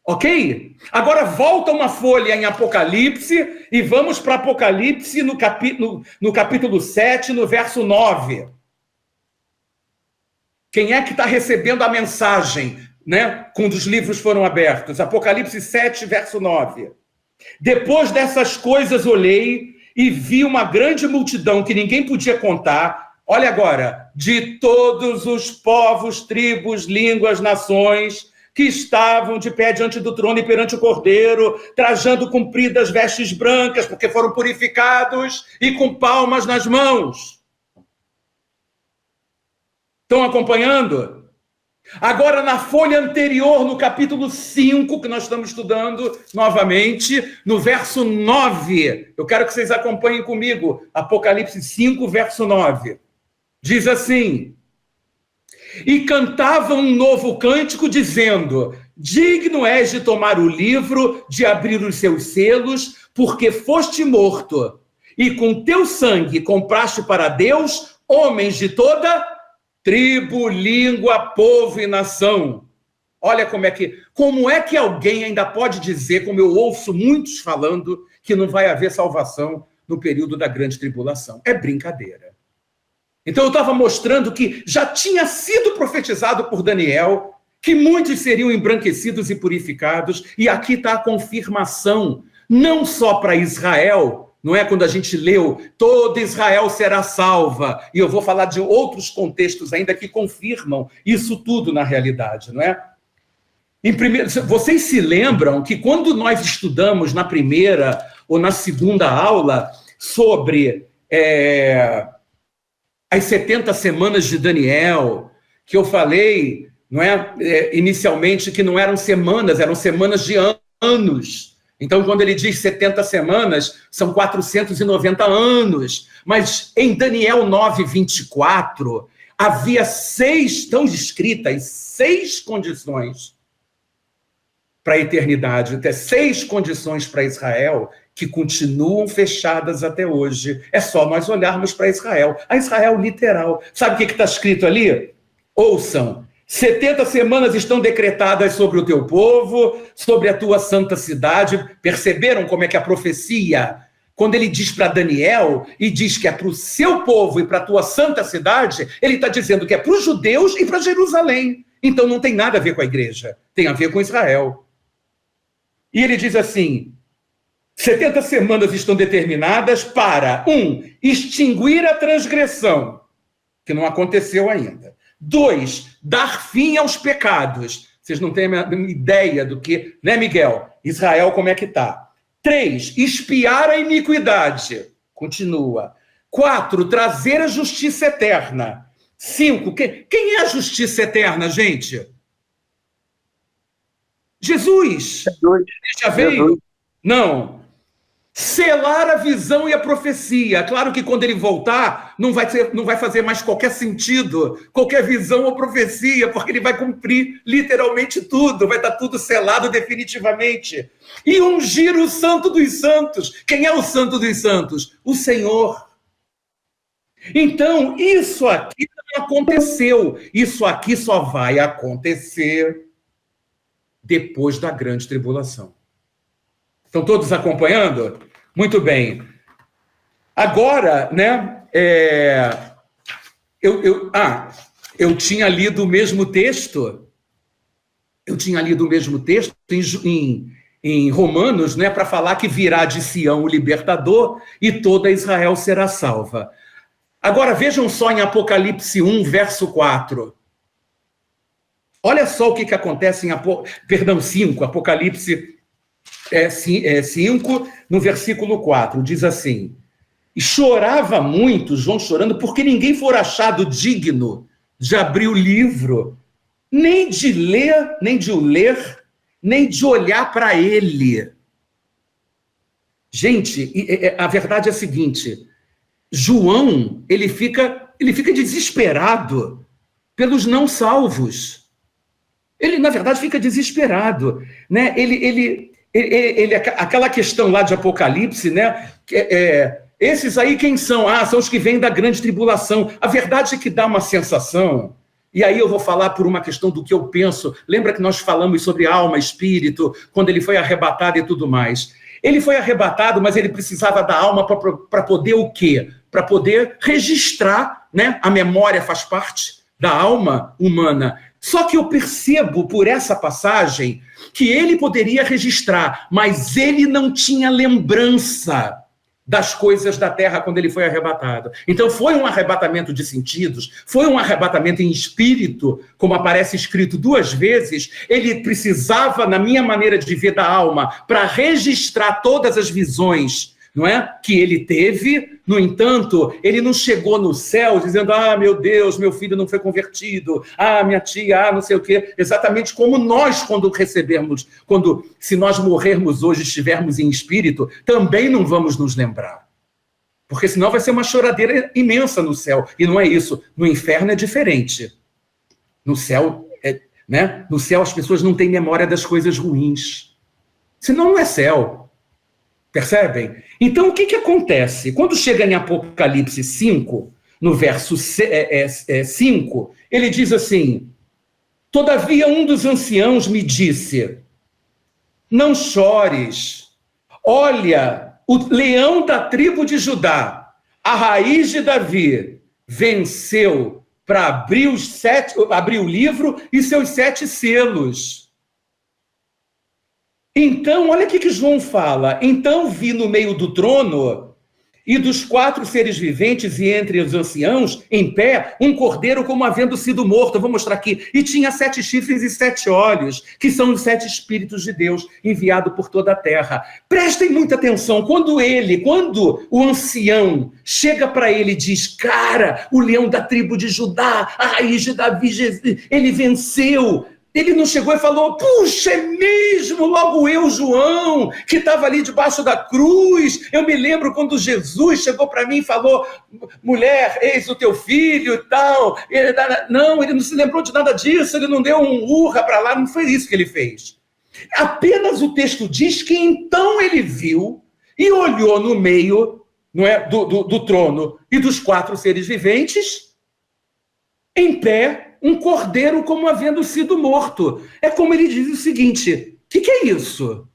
Ok? Agora volta uma folha em Apocalipse e vamos para Apocalipse no capítulo 7, no verso 9. Quem é que está recebendo a mensagem, né, quando os livros foram abertos? Apocalipse 7, verso 9. Depois dessas coisas olhei e vi uma grande multidão que ninguém podia contar. Olha agora, de todos os povos, tribos, línguas, nações, que estavam de pé diante do trono e perante o Cordeiro, trajando compridas vestes brancas, porque foram purificados, e com palmas nas mãos. Estão acompanhando? Agora, na folha anterior, no capítulo 5, que nós estamos estudando novamente, no verso 9, eu quero que vocês acompanhem comigo, Apocalipse 5, verso 9. Diz assim: e cantavam um novo cântico, dizendo: digno és de tomar o livro, de abrir os seus selos, porque foste morto, e com teu sangue compraste para Deus homens de toda tribo, língua, povo e nação. Olha como é que alguém ainda pode dizer, como eu ouço muitos falando, que não vai haver salvação no período da grande tribulação. É brincadeira. Então eu estava mostrando que já tinha sido profetizado por Daniel que muitos seriam embranquecidos e purificados, e aqui está a confirmação, não só para Israel, não é? Quando a gente leu, todo Israel será salva, e eu vou falar de outros contextos ainda que confirmam isso tudo na realidade, não é? Vocês se lembram que quando nós estudamos na primeira ou na segunda aula sobre as 70 semanas de Daniel, que eu falei, não é, inicialmente, que não eram semanas, eram semanas de anos. Então, quando ele diz 70 semanas, são 490 anos. Mas em Daniel 9, 24, havia estão escritas 6 condições para a eternidade, até 6 condições para Israel, que continuam fechadas até hoje. É só nós olharmos para Israel. A Israel literal. Sabe o que está escrito ali? Ouçam. 70 semanas estão decretadas sobre o teu povo, sobre a tua santa cidade. Perceberam como é que a profecia, quando ele diz para Daniel, e diz que é para o seu povo e para a tua santa cidade, ele está dizendo que é para os judeus e para Jerusalém. Então não tem nada a ver com a igreja, tem a ver com Israel. E ele diz assim: 70 semanas estão determinadas para, 1, extinguir a transgressão, que não aconteceu ainda. 2, dar fim aos pecados. Vocês não têm a ideia do que, né, Miguel? Israel, como é que está? 3, expiar a iniquidade. Continua. 4, trazer a justiça eterna. 5, quem é a justiça eterna, gente? Jesus. Já veio? Jesus. Não. Selar a visão e a profecia. Claro que quando ele voltar, não vai fazer mais qualquer sentido, qualquer visão ou profecia, porque ele vai cumprir literalmente tudo, vai estar tudo selado definitivamente. E ungir o Santo dos Santos. Quem é o Santo dos Santos? O Senhor. Então, isso aqui não aconteceu. Isso aqui só vai acontecer depois da grande tribulação. Estão todos acompanhando? Muito bem. Agora, né, eu tinha lido o mesmo texto, em Romanos, né, para falar que virá de Sião o libertador e toda Israel será salva. Agora, vejam só em Apocalipse 1, verso 4. Olha só o que acontece em 5, Apocalipse 5, no versículo 4, diz assim: e chorava muito, João chorando, porque ninguém for achado digno de abrir o livro, nem de ler, nem de olhar para ele. Gente, a verdade é a seguinte: João, ele fica desesperado pelos não salvos. Ele, na verdade, fica desesperado, né? Aquela questão lá de Apocalipse, né? esses aí quem são? São os que vêm da grande tribulação. A verdade é que dá uma sensação, e aí eu vou falar por uma questão do que eu penso. Lembra que nós falamos sobre alma, espírito, quando ele foi arrebatado e tudo mais. Ele foi arrebatado, mas ele precisava da alma para poder o quê? Para poder registrar, né? A memória faz parte da alma humana. Só que eu percebo por essa passagem que ele poderia registrar, mas ele não tinha lembrança das coisas da terra quando ele foi arrebatado. Então foi um arrebatamento de sentidos, foi um arrebatamento em espírito, como aparece escrito 2 vezes. Ele precisava, na minha maneira de ver da alma, para registrar todas as visões, não é? Que ele teve. No entanto, ele não chegou no céu dizendo, meu Deus, meu filho não foi convertido, minha tia, não sei o quê. Exatamente como nós, quando recebermos, se nós morrermos hoje, estivermos em espírito, também não vamos nos lembrar. Porque senão vai ser uma choradeira imensa no céu. E não é isso. No inferno é diferente. No céu, né? No céu as pessoas não têm memória das coisas ruins. Senão não é céu. Percebem? Então, o que acontece? Quando chega em Apocalipse 5, no verso 5, ele diz assim, todavia um dos anciãos me disse, não chores, olha, o leão da tribo de Judá, a raiz de Davi, venceu para abrir o livro e seus 7 selos. Então, olha o que João fala. Então vi no meio do trono e dos 4 seres viventes e entre os anciãos, em pé, um cordeiro como havendo sido morto. Eu vou mostrar aqui. E tinha 7 chifres e 7 olhos, que são os 7 espíritos de Deus, enviado por toda a terra. Prestem muita atenção. Quando o ancião chega para ele e diz, cara, o leão da tribo de Judá, a raiz de Davi, ele venceu. Ele não chegou e falou, puxa, é mesmo, logo eu, João, que estava ali debaixo da cruz. Eu me lembro quando Jesus chegou para mim e falou, mulher, eis o teu filho e tal. Ele não se lembrou de nada disso, ele não deu um urra para lá, não foi isso que ele fez. Apenas o texto diz que então ele viu e olhou no meio, não é, do trono e dos 4 seres viventes, em pé, um cordeiro como havendo sido morto. É como ele diz o seguinte, o que é isso?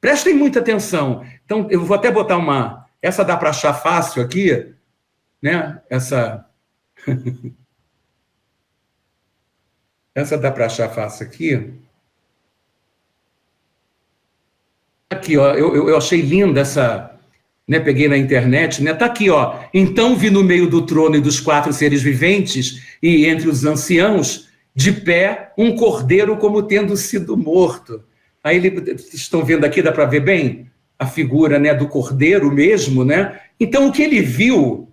Prestem muita atenção. Então, eu vou até botar essa dá para achar fácil aqui, né? Essa dá para achar fácil aqui. Aqui, ó, eu achei linda essa... Né, peguei na internet, né, tá aqui, ó. Então vi no meio do trono e dos 4 seres viventes e entre os anciãos, de pé, um cordeiro como tendo sido morto. Aí estão vendo aqui, dá para ver bem a figura, né, do cordeiro mesmo, né? Então o que ele viu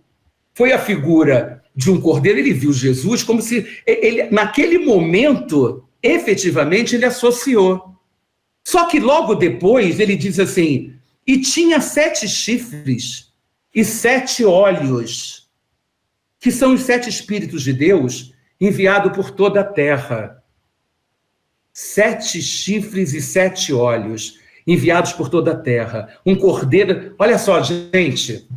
foi a figura de um cordeiro. Ele viu Jesus como se ele, naquele momento, efetivamente ele associou. Só que logo depois ele diz assim, e tinha 7 chifres e 7 olhos, que são os 7 espíritos de Deus, enviado por toda a terra. 7 chifres e 7 olhos, enviados por toda a terra. Um cordeiro... Olha só, gente,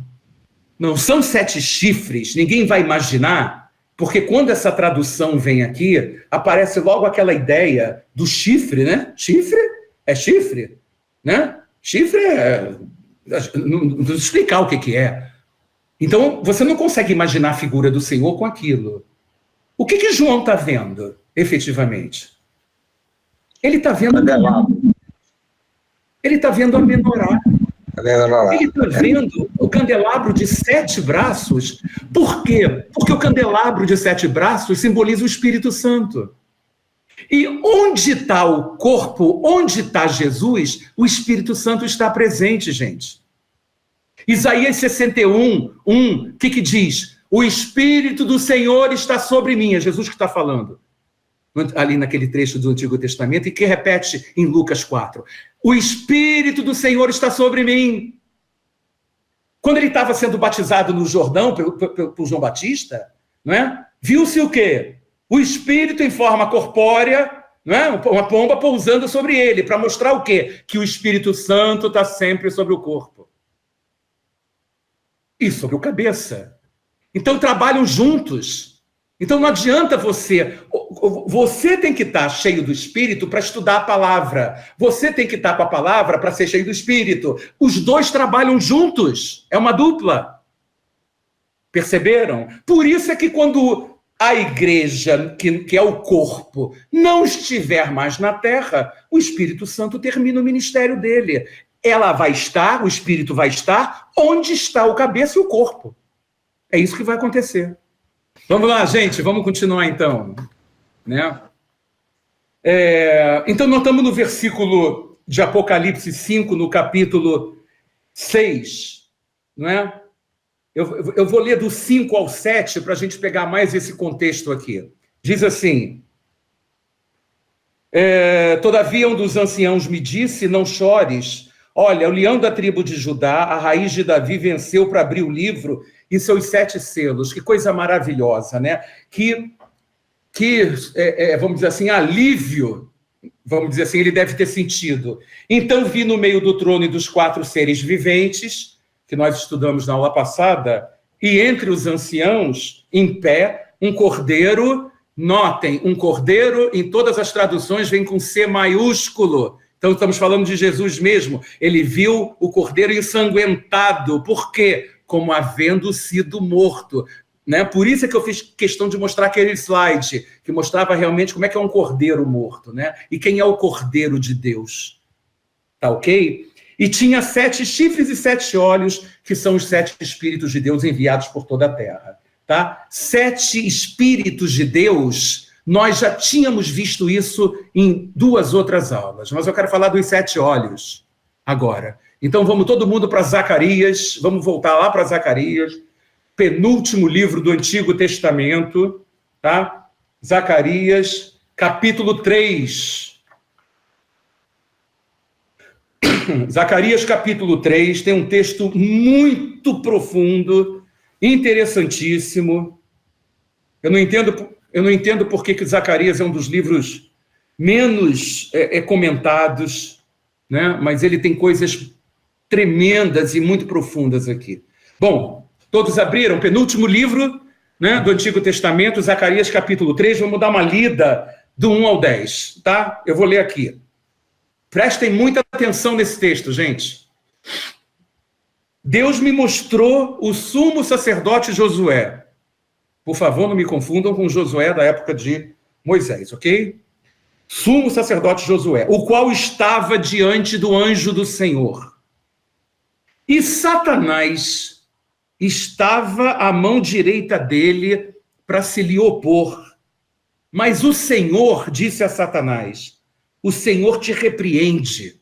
não são 7 chifres, ninguém vai imaginar, porque quando essa tradução vem aqui, aparece logo aquela ideia do chifre, né? Chifre? É chifre, né? Chifre não vou explicar o que é. Então, você não consegue imaginar a figura do Senhor com aquilo. O que João está vendo, efetivamente? Ele está vendo ele está vendo a menorá. Ele está vendo o candelabro de 7 braços. Por quê? Porque o candelabro de 7 braços simboliza o Espírito Santo. E onde está o corpo, onde está Jesus, o Espírito Santo está presente, gente. Isaías 61, 1, o que diz? O Espírito do Senhor está sobre mim, é Jesus que está falando, ali naquele trecho do Antigo Testamento, e que repete em Lucas 4. O Espírito do Senhor está sobre mim. Quando ele estava sendo batizado no Jordão, por João Batista, não é? Viu-se o quê? O Espírito em forma corpórea, não é? Uma pomba pousando sobre ele, para mostrar o quê? Que o Espírito Santo está sempre sobre o corpo. e sobre o cabeça. Então trabalham juntos. Então não adianta você tem que estar cheio do Espírito para estudar a palavra. Você tem que estar com a palavra para ser cheio do Espírito. Os dois trabalham juntos. É uma dupla. Perceberam? Por isso é que quando a igreja, que é o corpo, não estiver mais na terra, o Espírito Santo termina o ministério dele. Ela vai estar, o Espírito vai estar, onde está o cabeça e o corpo. É isso que vai acontecer. Vamos lá, gente, vamos continuar então. Né? Então, nós estamos no versículo de Apocalipse 5, no capítulo 6, não é? Eu vou ler do 5 ao 7 para a gente pegar mais esse contexto aqui. Diz assim: todavia um dos anciãos me disse, não chores, olha, o leão da tribo de Judá, a raiz de Davi, venceu para abrir o livro e seus 7 selos. Que coisa maravilhosa, né? Que vamos dizer assim, alívio, vamos dizer assim, ele deve ter sentido. Então vi no meio do trono e dos 4 seres viventes, que nós estudamos na aula passada, e entre os anciãos, em pé, um cordeiro. Notem, um cordeiro, em todas as traduções, vem com C maiúsculo. Então, estamos falando de Jesus mesmo. Ele viu o cordeiro ensanguentado. Por quê? Como havendo sido morto. Né? Por isso é que eu fiz questão de mostrar aquele slide, que mostrava realmente como é que é um cordeiro morto. Né? E quem é o cordeiro de Deus. Tá ok? E tinha 7 chifres e 7 olhos, que são os 7 espíritos de Deus enviados por toda a terra. Tá? 7 espíritos de Deus, nós já tínhamos visto isso em 2 outras aulas, mas eu quero falar dos 7 olhos agora. Então vamos todo mundo para Zacarias, vamos voltar lá para Zacarias, penúltimo livro do Antigo Testamento, tá? Zacarias, capítulo 3. Zacarias, capítulo 3, tem um texto muito profundo, interessantíssimo. Eu não entendo por que Zacarias é um dos livros menos comentados, né? Mas ele tem coisas tremendas e muito profundas aqui. Bom, todos abriram? Penúltimo livro, né, do Antigo Testamento, Zacarias, capítulo 3. Vamos dar uma lida do 1 ao 10, tá? Eu vou ler aqui. Prestem muita atenção nesse texto, gente. Deus me mostrou o sumo sacerdote Josué. Por favor, não me confundam com Josué da época de Moisés, ok? Sumo sacerdote Josué, o qual estava diante do anjo do Senhor. E Satanás estava à mão direita dele para se lhe opor. Mas o Senhor disse a Satanás: o Senhor te repreende,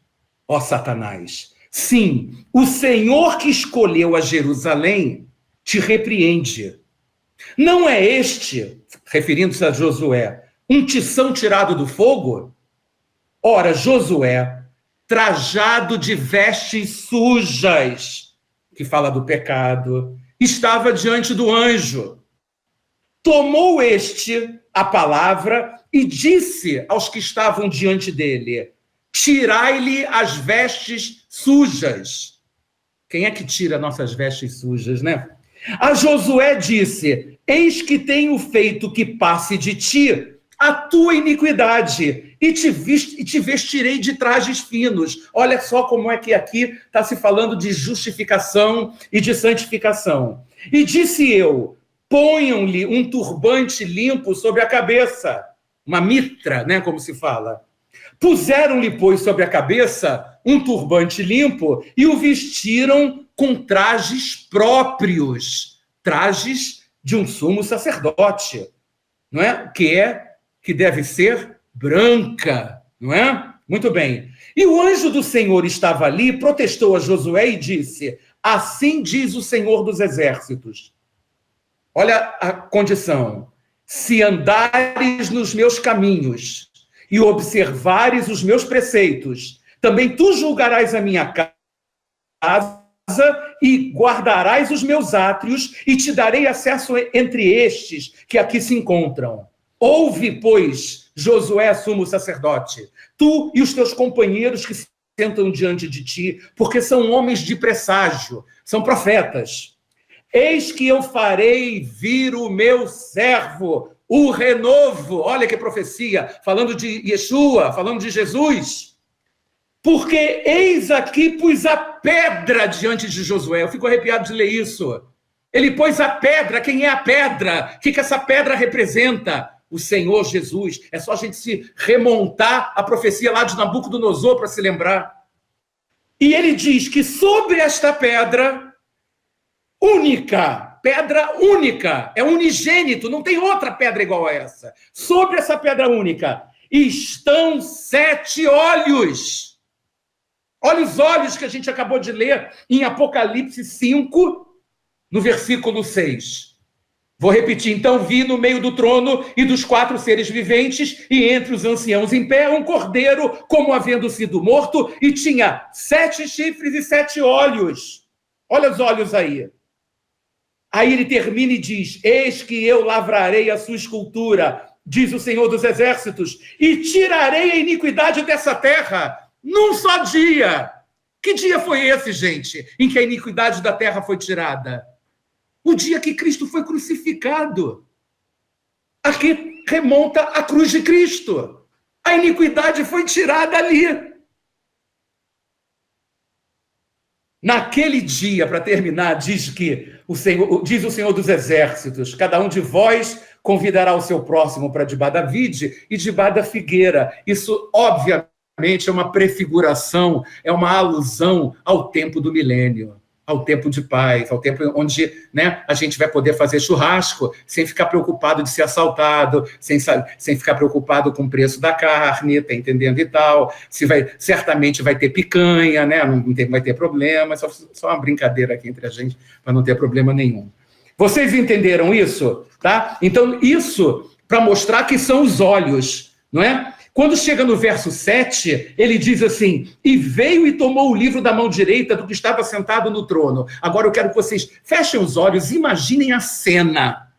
ó Satanás. Sim, o Senhor que escolheu a Jerusalém te repreende. Não é este, referindo-se a Josué, um tição tirado do fogo? Ora, Josué, trajado de vestes sujas, que fala do pecado, estava diante do anjo. Tomou este a palavra e disse aos que estavam diante dele: tirai-lhe as vestes sujas. Quem é que tira nossas vestes sujas, né? A Josué disse: eis que tenho feito que passe de ti a tua iniquidade, e te vestirei de trajes finos. Olha só como é que aqui está se falando de justificação e de santificação. E disse eu: ponham-lhe um turbante limpo sobre a cabeça, uma mitra, né, como se fala. Puseram-lhe, pois, sobre a cabeça um turbante limpo e o vestiram com trajes próprios, trajes de um sumo sacerdote, não é? Que deve ser branca, não é? Muito bem. E o anjo do Senhor estava ali, protestou a Josué e disse: assim diz o Senhor dos Exércitos. Olha a condição: se andares nos meus caminhos e observares os meus preceitos, também tu julgarás a minha casa e guardarás os meus átrios e te darei acesso entre estes que aqui se encontram. Ouve, pois, Josué, sumo sacerdote, tu e os teus companheiros que se sentam diante de ti, porque são homens de presságio, são profetas. eis que eu farei vir o meu servo, o renovo. Olha que profecia, falando de Yeshua, falando de Jesus. Porque eis aqui pus a pedra diante de Josué. Eu fico arrepiado de ler isso. Ele pôs a pedra. Quem é a pedra? O que essa pedra representa? O Senhor Jesus. É só a gente se remontar a profecia lá de Nabucodonosor para se lembrar. E ele diz que sobre esta pedra única, é unigênito, não tem outra pedra igual a essa. Sobre essa pedra única estão 7 olhos. Olha os olhos que a gente acabou de ler em Apocalipse 5, no versículo 6. Vou repetir. Então vi no meio do trono e dos 4 seres viventes e entre os anciãos em pé um cordeiro como havendo sido morto e tinha 7 chifres e 7 olhos. Olha os olhos aí. Aí ele termina e diz: eis que eu lavrarei a sua escultura, diz o Senhor dos Exércitos, e tirarei a iniquidade dessa terra num só dia. Que dia foi esse, gente, em que a iniquidade da terra foi tirada? O dia que Cristo foi crucificado. Aqui remonta à cruz de Cristo. A iniquidade foi tirada ali. Naquele dia, para terminar, diz o Senhor dos Exércitos: cada um de vós convidará o seu próximo para debaixo da vide e debaixo da figueira. Isso, obviamente, é uma prefiguração, é uma alusão ao tempo do milênio, ao tempo de paz, ao tempo onde, né, a gente vai poder fazer churrasco sem ficar preocupado de ser assaltado, sem ficar preocupado com o preço da carne, tá entendendo e tal. Certamente vai ter picanha, né? Não vai ter problema, só uma brincadeira aqui entre a gente, para não ter problema nenhum. Vocês entenderam isso? Tá? Então, isso para mostrar que são os olhos, não é? Quando chega no verso 7, ele diz assim: e veio e tomou o livro da mão direita do que estava sentado no trono. Agora eu quero que vocês fechem os olhos, imaginem a cena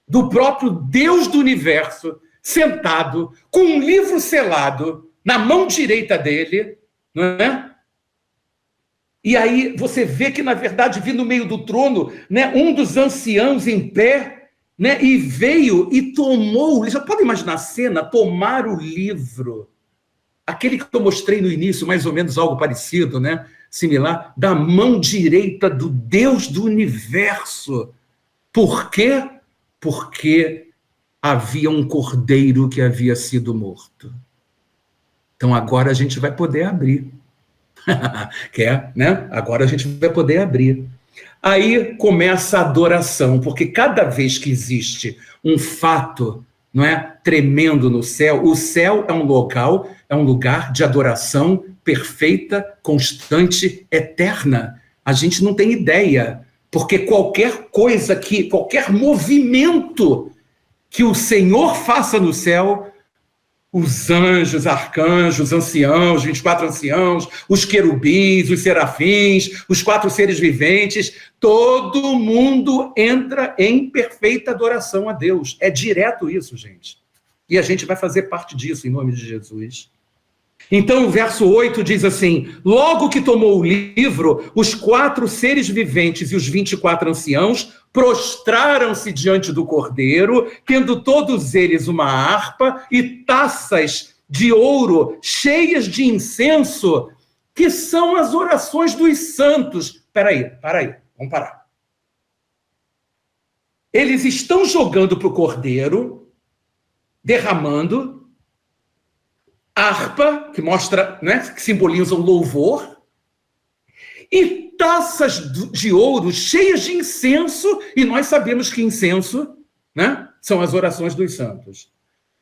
do próprio Deus do universo sentado com um livro selado na mão direita dele, não é? E aí você vê que, na verdade, vi no meio do trono, né, um dos anciãos em pé, né, e veio e tomou, já pode imaginar a cena, tomar o livro, aquele que eu mostrei no início, mais ou menos algo parecido, né, similar, da mão direita do Deus do universo. Por quê? Porque havia um cordeiro que havia sido morto. Então agora a gente vai poder abrir. Né? Agora a gente vai poder abrir. Aí começa a adoração, porque cada vez que existe um fato, não é, tremendo no céu, o céu é um lugar de adoração perfeita, constante, eterna. A gente não tem ideia, porque qualquer movimento que o Senhor faça no céu, os anjos, arcanjos, anciãos, 24 anciãos, os querubins, os serafins, os 4 seres viventes, todo mundo entra em perfeita adoração a Deus. É direto isso, gente. E a gente vai fazer parte disso, em nome de Jesus. Então, o verso 8 diz assim: logo que tomou o livro, os 4 seres viventes e os 24 anciãos prostraram-se diante do cordeiro, tendo todos eles uma harpa e taças de ouro cheias de incenso, que são as orações dos santos. Para aí, vamos parar. Eles estão jogando para o cordeiro, derramando harpa, que mostra, né, que simbolizam louvor, e taças de ouro cheias de incenso, e nós sabemos que incenso, né, são as orações dos santos.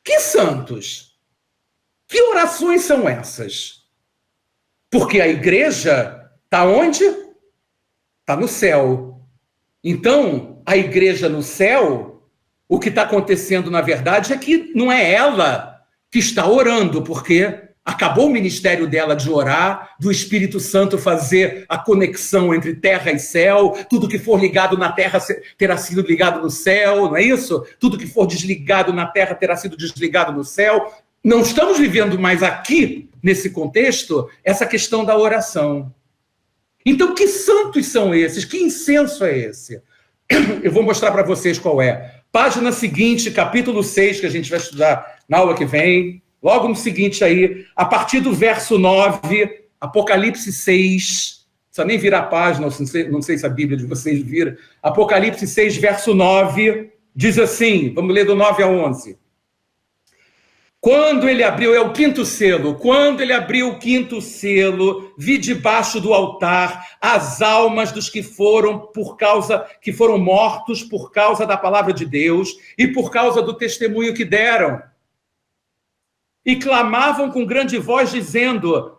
Que santos? Que orações são essas? Porque a igreja está onde? Está no céu. Então, a igreja no céu, o que está acontecendo, na verdade, é que não é ela que está orando, porque acabou o ministério dela de orar, do Espírito Santo fazer a conexão entre terra e céu, tudo que for ligado na terra terá sido ligado no céu, não é isso? Tudo que for desligado na terra terá sido desligado no céu. Não estamos vivendo mais aqui, nesse contexto, essa questão da oração. Então, que santos são esses? Que incenso é esse? Eu vou mostrar para vocês qual é. Página seguinte, capítulo 6, que a gente vai estudar na aula que vem. Logo no seguinte aí, a partir do verso 9, Apocalipse 6. Não precisa nem virar a página, não sei se a Bíblia de vocês vira. Apocalipse 6, verso 9, diz assim, vamos ler do 9 a 11. Quando ele abriu, é o quinto selo, quando ele abriu o quinto selo, vi debaixo do altar as almas dos que foram mortos por causa da palavra de Deus e por causa do testemunho que deram. E clamavam com grande voz, dizendo: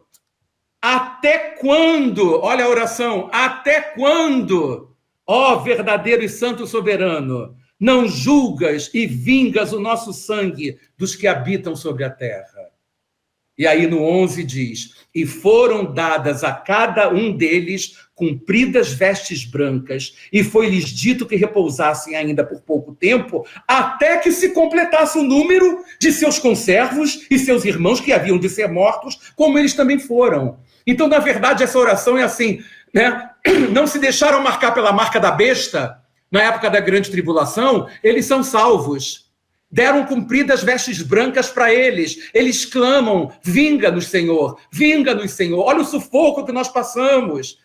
até quando, olha a oração, até quando, ó verdadeiro e santo soberano, não julgas e vingas o nosso sangue dos que habitam sobre a terra? E aí no 11 diz: e foram dadas a cada um deles compridas vestes brancas, e foi-lhes dito que repousassem ainda por pouco tempo, até que se completasse o número de seus conservos e seus irmãos que haviam de ser mortos, como eles também foram. Então, na verdade, essa oração é assim, né? Não se deixaram marcar pela marca da besta, na época da grande tribulação, eles são salvos. Deram compridas vestes brancas para eles. Eles clamam: vinga-nos, Senhor, vinga-nos, Senhor. Olha o sufoco que nós passamos.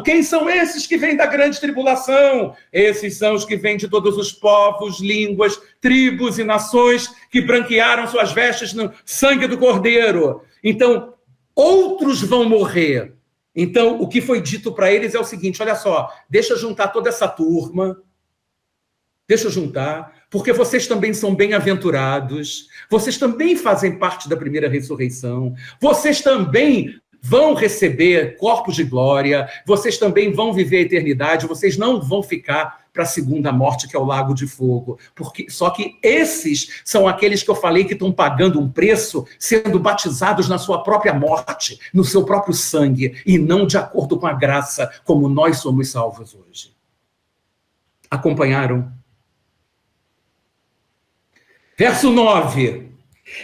Quem são esses que vêm da grande tribulação? Esses são os que vêm de todos os povos, línguas, tribos e nações que branquearam suas vestes no sangue do Cordeiro. Então, outros vão morrer. Então, o que foi dito para eles é o seguinte: olha só, deixa eu juntar toda essa turma, porque vocês também são bem-aventurados, vocês também fazem parte da primeira ressurreição, vocês também vão receber corpos de glória, vocês também vão viver a eternidade, vocês não vão ficar para a segunda morte, que é o lago de fogo. Só que esses são aqueles que eu falei que estão pagando um preço, sendo batizados na sua própria morte, no seu próprio sangue, e não de acordo com a graça, como nós somos salvos hoje. Acompanharam? Verso 9.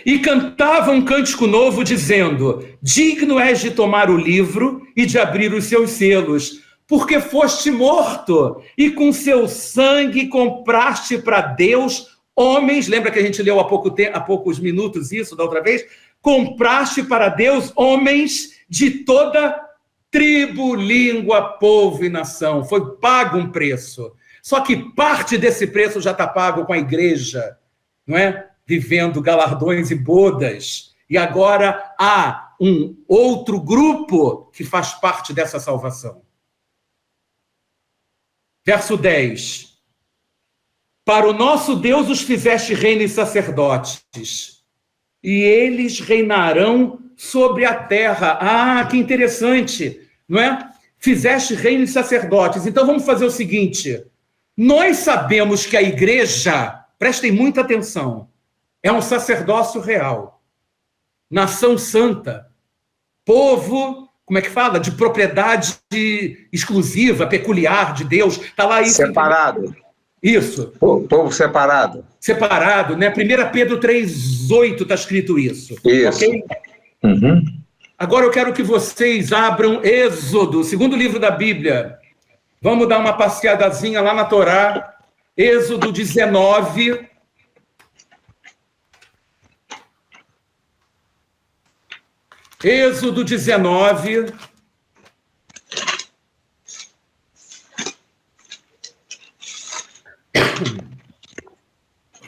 E cantava um cântico novo, dizendo: digno és de tomar o livro e de abrir os seus selos, porque foste morto, e com seu sangue compraste para Deus homens. Lembra que a gente leu há poucos minutos isso da outra vez? Compraste para Deus homens de toda tribo, língua, povo e nação. Foi pago um preço. Só que parte desse preço já está pago com a igreja, não é? Vivendo galardões e bodas. E agora há um outro grupo que faz parte dessa salvação. Verso 10. Para o nosso Deus os fizeste reino e sacerdotes, e eles reinarão sobre a terra. Ah, que interessante, não é? Fizeste reino e sacerdotes. Então vamos fazer o seguinte: nós sabemos que a igreja, prestem muita atenção, é um sacerdócio real, nação santa, povo, como é que fala? De propriedade exclusiva, peculiar de Deus. Está lá isso. Separado. Isso. Povo separado. Separado, né? 1 Pedro 3,8 está escrito isso. Isso. Okay? Uhum. Agora eu quero que vocês abram Êxodo, segundo livro da Bíblia. Vamos dar uma passeadazinha lá na Torá. Êxodo 19. Êxodo 19.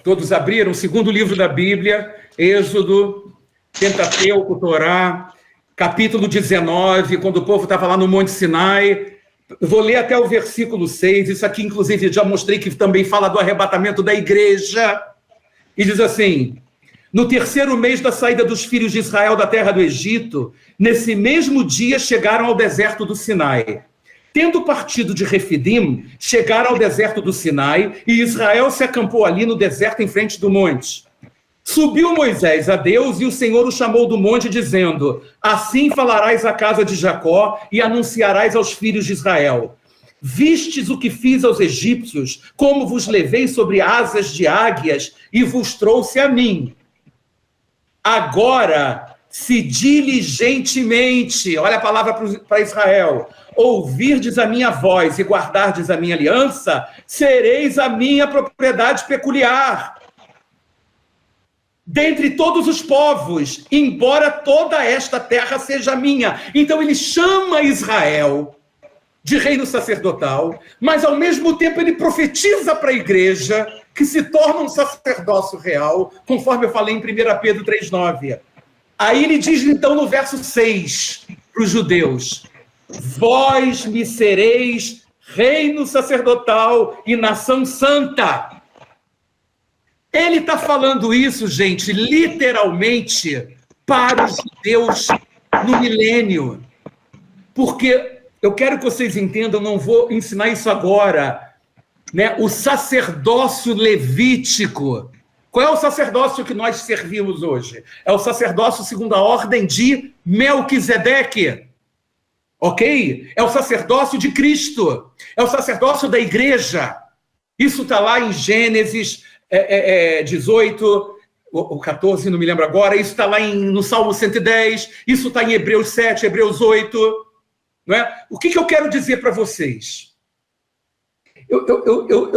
Todos abriram? Segundo livro da Bíblia, Êxodo, Pentateuco, Torá, capítulo 19, quando o povo estava lá no Monte Sinai. Eu vou ler até o versículo 6. Isso aqui, inclusive, já mostrei que também fala do arrebatamento da igreja. E diz assim: no terceiro mês da saída dos filhos de Israel da terra do Egito, nesse mesmo dia chegaram ao deserto do Sinai. Tendo partido de Refidim, chegaram ao deserto do Sinai, e Israel se acampou ali no deserto em frente do monte. Subiu Moisés a Deus, e o Senhor o chamou do monte, dizendo: assim falarás à casa de Jacó, e anunciarás aos filhos de Israel: vistes o que fiz aos egípcios, como vos levei sobre asas de águias, e vos trouxe a mim. Agora se diligentemente, olha a palavra para Israel, ouvirdes a minha voz e guardardes a minha aliança, sereis a minha propriedade peculiar. Dentre todos os povos, embora toda esta terra seja minha. Então ele chama Israel de reino sacerdotal, mas ao mesmo tempo ele profetiza para a igreja que se torna um sacerdócio real, conforme eu falei em 1 Pedro 3,9. Aí ele diz então no verso 6 para os judeus: vós me sereis reino sacerdotal e nação santa. Ele está falando isso, gente, literalmente para os judeus no milênio. Porque eu quero que vocês entendam, não vou ensinar isso agora, né? O sacerdócio levítico. Qual é o sacerdócio que nós servimos hoje? É o sacerdócio segundo a ordem de Melquisedeque. Ok? É o sacerdócio de Cristo. É o sacerdócio da igreja. Isso está lá em Gênesis 18, ou 14, não me lembro agora. Isso está lá no Salmo 110. Isso está em Hebreus 7, Hebreus 8. Não é? O que eu quero dizer para vocês? Eu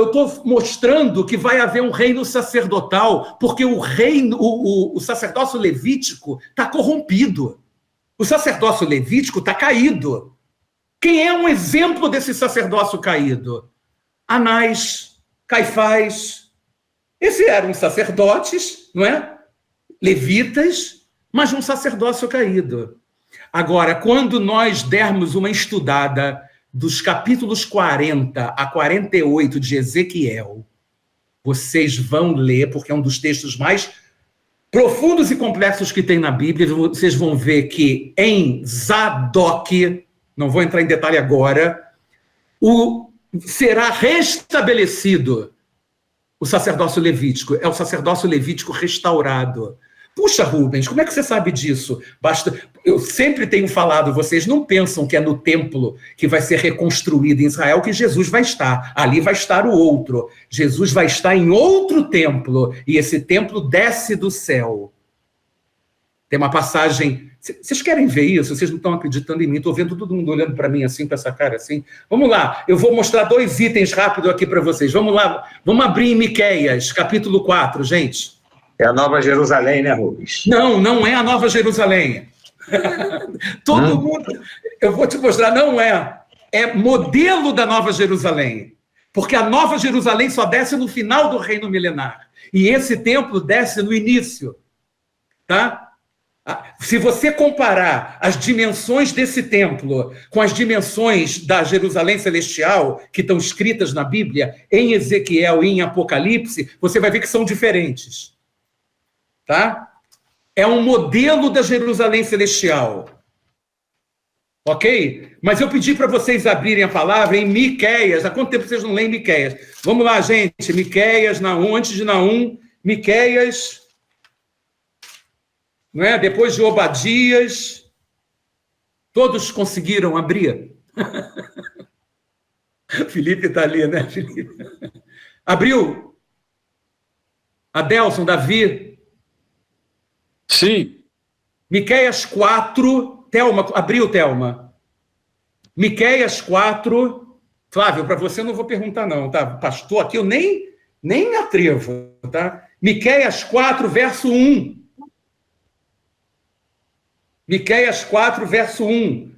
estou mostrando que vai haver um reino sacerdotal, porque o sacerdócio levítico está corrompido. O sacerdócio levítico está caído. Quem é um exemplo desse sacerdócio caído? Anás, Caifás. Esses eram sacerdotes, não é? Levitas, mas um sacerdócio caído. Agora, quando nós dermos uma estudada dos capítulos 40 a 48 de Ezequiel, vocês vão ler, porque é um dos textos mais profundos e complexos que tem na Bíblia. Vocês vão ver que em Zadok, não vou entrar em detalhe agora, será restabelecido o sacerdócio levítico. É o sacerdócio levítico restaurado. Puxa, Rubens, como é que você sabe disso? Eu sempre tenho falado, vocês não pensam que é no templo que vai ser reconstruído em Israel que Jesus vai estar. Ali vai estar o outro. Jesus vai estar em outro templo, e esse templo desce do céu. Tem uma passagem... Vocês querem ver isso? Vocês não estão acreditando em mim. Estou vendo todo mundo olhando para mim assim, com essa cara assim. Vamos lá, eu vou mostrar 2 itens rápido aqui para vocês. Vamos lá, vamos abrir em Miqueias, capítulo 4, gente. É a Nova Jerusalém, né, Rubens? Não é a Nova Jerusalém. Todo mundo... Eu vou te mostrar, não é. É modelo da Nova Jerusalém. Porque a Nova Jerusalém só desce no final do reino milenar. E esse templo desce no início. Tá? Se você comparar as dimensões desse templo com as dimensões da Jerusalém celestial, que estão escritas na Bíblia, em Ezequiel e em Apocalipse, você vai ver que são diferentes. Tá? É um modelo da Jerusalém celestial. Ok? Mas eu pedi para vocês abrirem a palavra em Miqueias. Há quanto tempo vocês não leem Miqueias? Vamos lá, gente. Miqueias, Naum, antes de Naum, Miqueias... Não é? Depois de Obadias, todos conseguiram abrir. Felipe está ali, né, Felipe? Abriu? Adelson, Davi? Sim. Miqueias 4, Thelma, abriu, Thelma? Miqueias 4, Flávio, para você eu não vou perguntar não, tá? Pastor, aqui eu nem me atrevo, tá? Miqueias 4, verso 1. Miqueias 4, verso 1,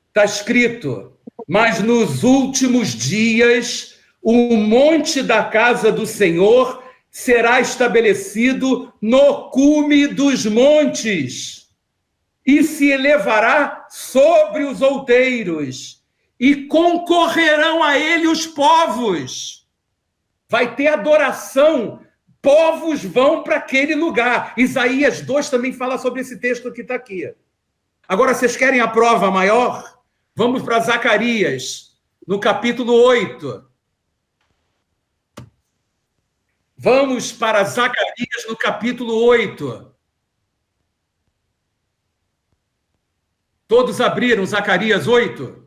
está escrito: mas nos últimos dias o monte da casa do Senhor será estabelecido no cume dos montes e se elevará sobre os outeiros e concorrerão a ele os povos. Vai ter adoração, povos vão para aquele lugar. Isaías 2 também fala sobre esse texto que está aqui. Agora, vocês querem a prova maior? Vamos para Zacarias, no capítulo 8. Vamos para Zacarias, no capítulo 8. Todos abriram Zacarias 8?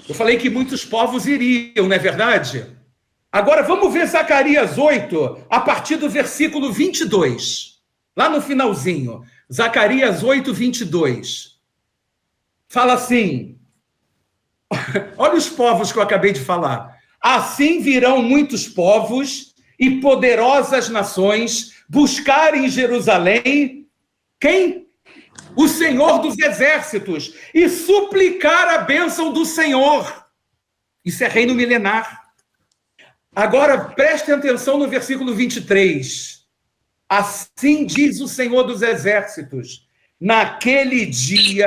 Eu falei que muitos povos iriam, não é verdade? Agora vamos ver Zacarias 8, a partir do versículo 22. Lá no finalzinho. Zacarias 8, 22. Fala assim, olha os povos que eu acabei de falar. Assim virão muitos povos e poderosas nações buscar em Jerusalém, quem? O Senhor dos exércitos, e suplicar a bênção do Senhor. Isso é reino milenar. Agora, prestem atenção no versículo 23. Assim diz o Senhor dos exércitos, naquele dia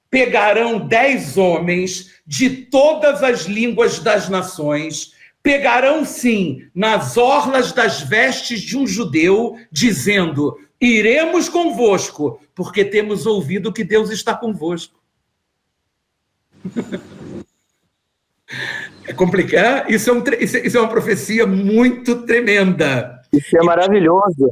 pegarão 10 homens de todas as línguas das nações, pegarão sim nas orlas das vestes de um judeu, dizendo, iremos convosco, porque temos ouvido que Deus está convosco. É complicado? Isso é uma profecia muito tremenda. Isso é maravilhoso.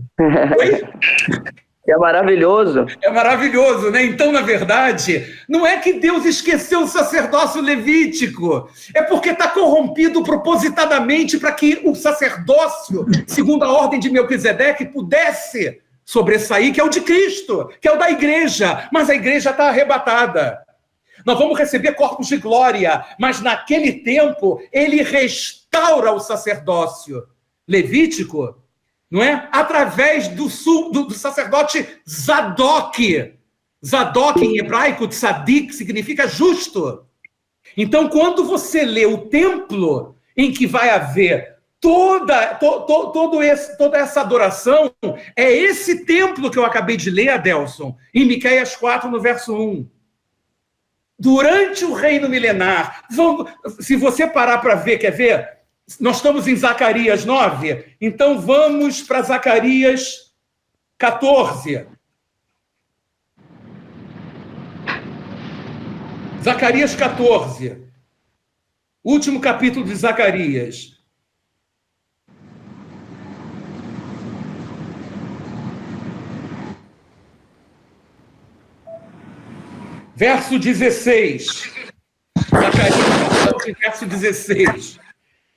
É maravilhoso. É maravilhoso, né? Então, na verdade, não é que Deus esqueceu o sacerdócio levítico, é porque está corrompido propositadamente para que o sacerdócio, segundo a ordem de Melquisedeque, pudesse sobressair, que é o de Cristo, que é o da igreja, mas a igreja está arrebatada. Nós vamos receber corpos de glória, mas naquele tempo ele restaura o sacerdócio levítico, não é? Através do sacerdote Zadok. Zadok em hebraico, tzadik, significa justo. Então, quando você lê o templo em que vai haver toda essa adoração, é esse templo que eu acabei de ler, Adelson, em Miqueias 4, no verso 1. Durante o reino milenar, se você parar para ver, quer ver? Nós estamos em Zacarias 9, então vamos para Zacarias 14. Zacarias 14, último capítulo de Zacarias. Verso 16. Zacarias, verso 16.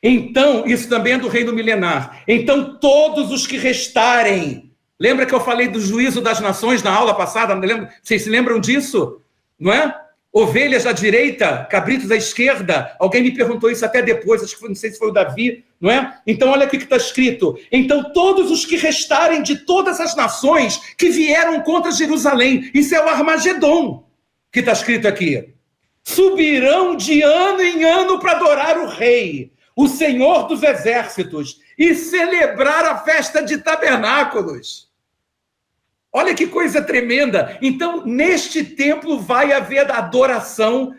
Então, isso também é do reino milenar. Então, todos os que restarem. Lembra que eu falei do juízo das nações na aula passada? Vocês se lembram disso? Não é? Ovelhas à direita, cabritos à esquerda. Alguém me perguntou isso até depois, acho que não sei se foi o Davi, não é? Então, olha aqui que está escrito. Então, todos os que restarem de todas as nações que vieram contra Jerusalém. Isso é o Armagedon, que está escrito aqui. Subirão de ano em ano para adorar o rei, o Senhor dos exércitos, e celebrar a festa de tabernáculos. Olha que coisa tremenda. Então, neste templo vai haver adoração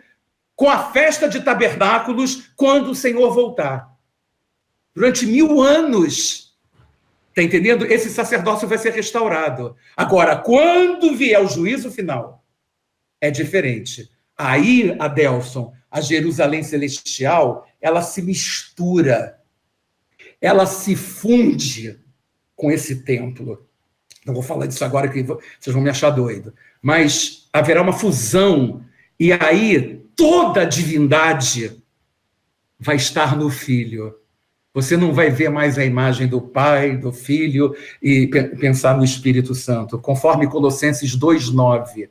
com a festa de tabernáculos quando o Senhor voltar. Durante 1000 anos, está entendendo? Esse sacerdócio vai ser restaurado. Agora, quando vier o juízo final, é diferente. Aí, Adelson, a Jerusalém celestial, ela se mistura, ela se funde com esse templo. Não vou falar disso agora, que vocês vão me achar doido. Mas haverá uma fusão, e aí toda a divindade vai estar no Filho. Você não vai ver mais a imagem do Pai, do Filho, e pensar no Espírito Santo. Conforme Colossenses 2:9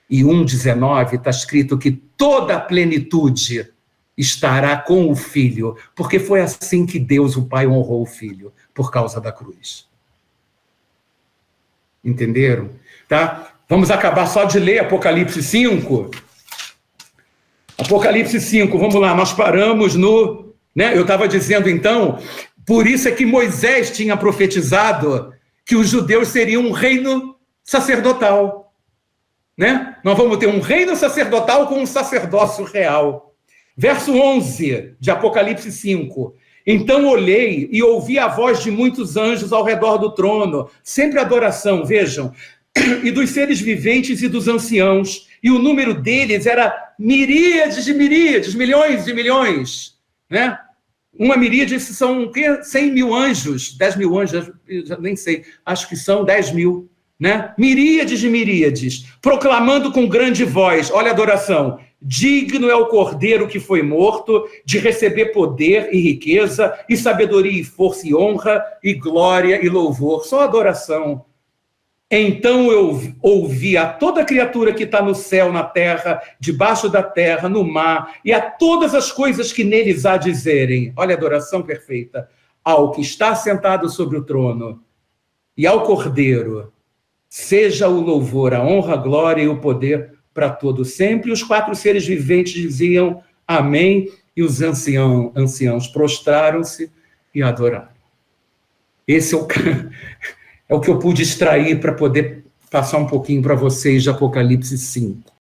e 1:19, está escrito que toda a plenitude estará com o Filho, porque foi assim que Deus, o Pai, honrou o Filho, por causa da cruz. Entenderam? Tá? Vamos acabar só de ler Apocalipse 5. Apocalipse 5, vamos lá, nós paramos no... Né? Eu estava dizendo, então, por isso é que Moisés tinha profetizado que os judeus seriam um reino sacerdotal. Né? Nós vamos ter um reino sacerdotal com um sacerdócio real. Verso 11 de Apocalipse 5. Então olhei e ouvi a voz de muitos anjos ao redor do trono, sempre adoração, vejam, e dos seres viventes e dos anciãos, e o número deles era miríades de miríades, milhões de milhões, né? Uma miríade são 100 mil anjos, 10 mil anjos, nem sei, acho que são 10 mil, né? Miríades de miríades, proclamando com grande voz, olha a adoração, digno é o cordeiro que foi morto de receber poder e riqueza, e sabedoria e força e honra, e glória e louvor, só adoração. Então eu ouvi a toda criatura que está no céu, na terra, debaixo da terra, no mar, e a todas as coisas que neles há dizerem, olha a adoração perfeita, ao que está sentado sobre o trono, e ao cordeiro, seja o louvor, a honra, a glória e o poder para todo sempre. E os 4 seres viventes diziam amém, e os anciãos prostraram-se e adoraram. Esse é o que eu pude extrair para poder passar um pouquinho para vocês de Apocalipse 5.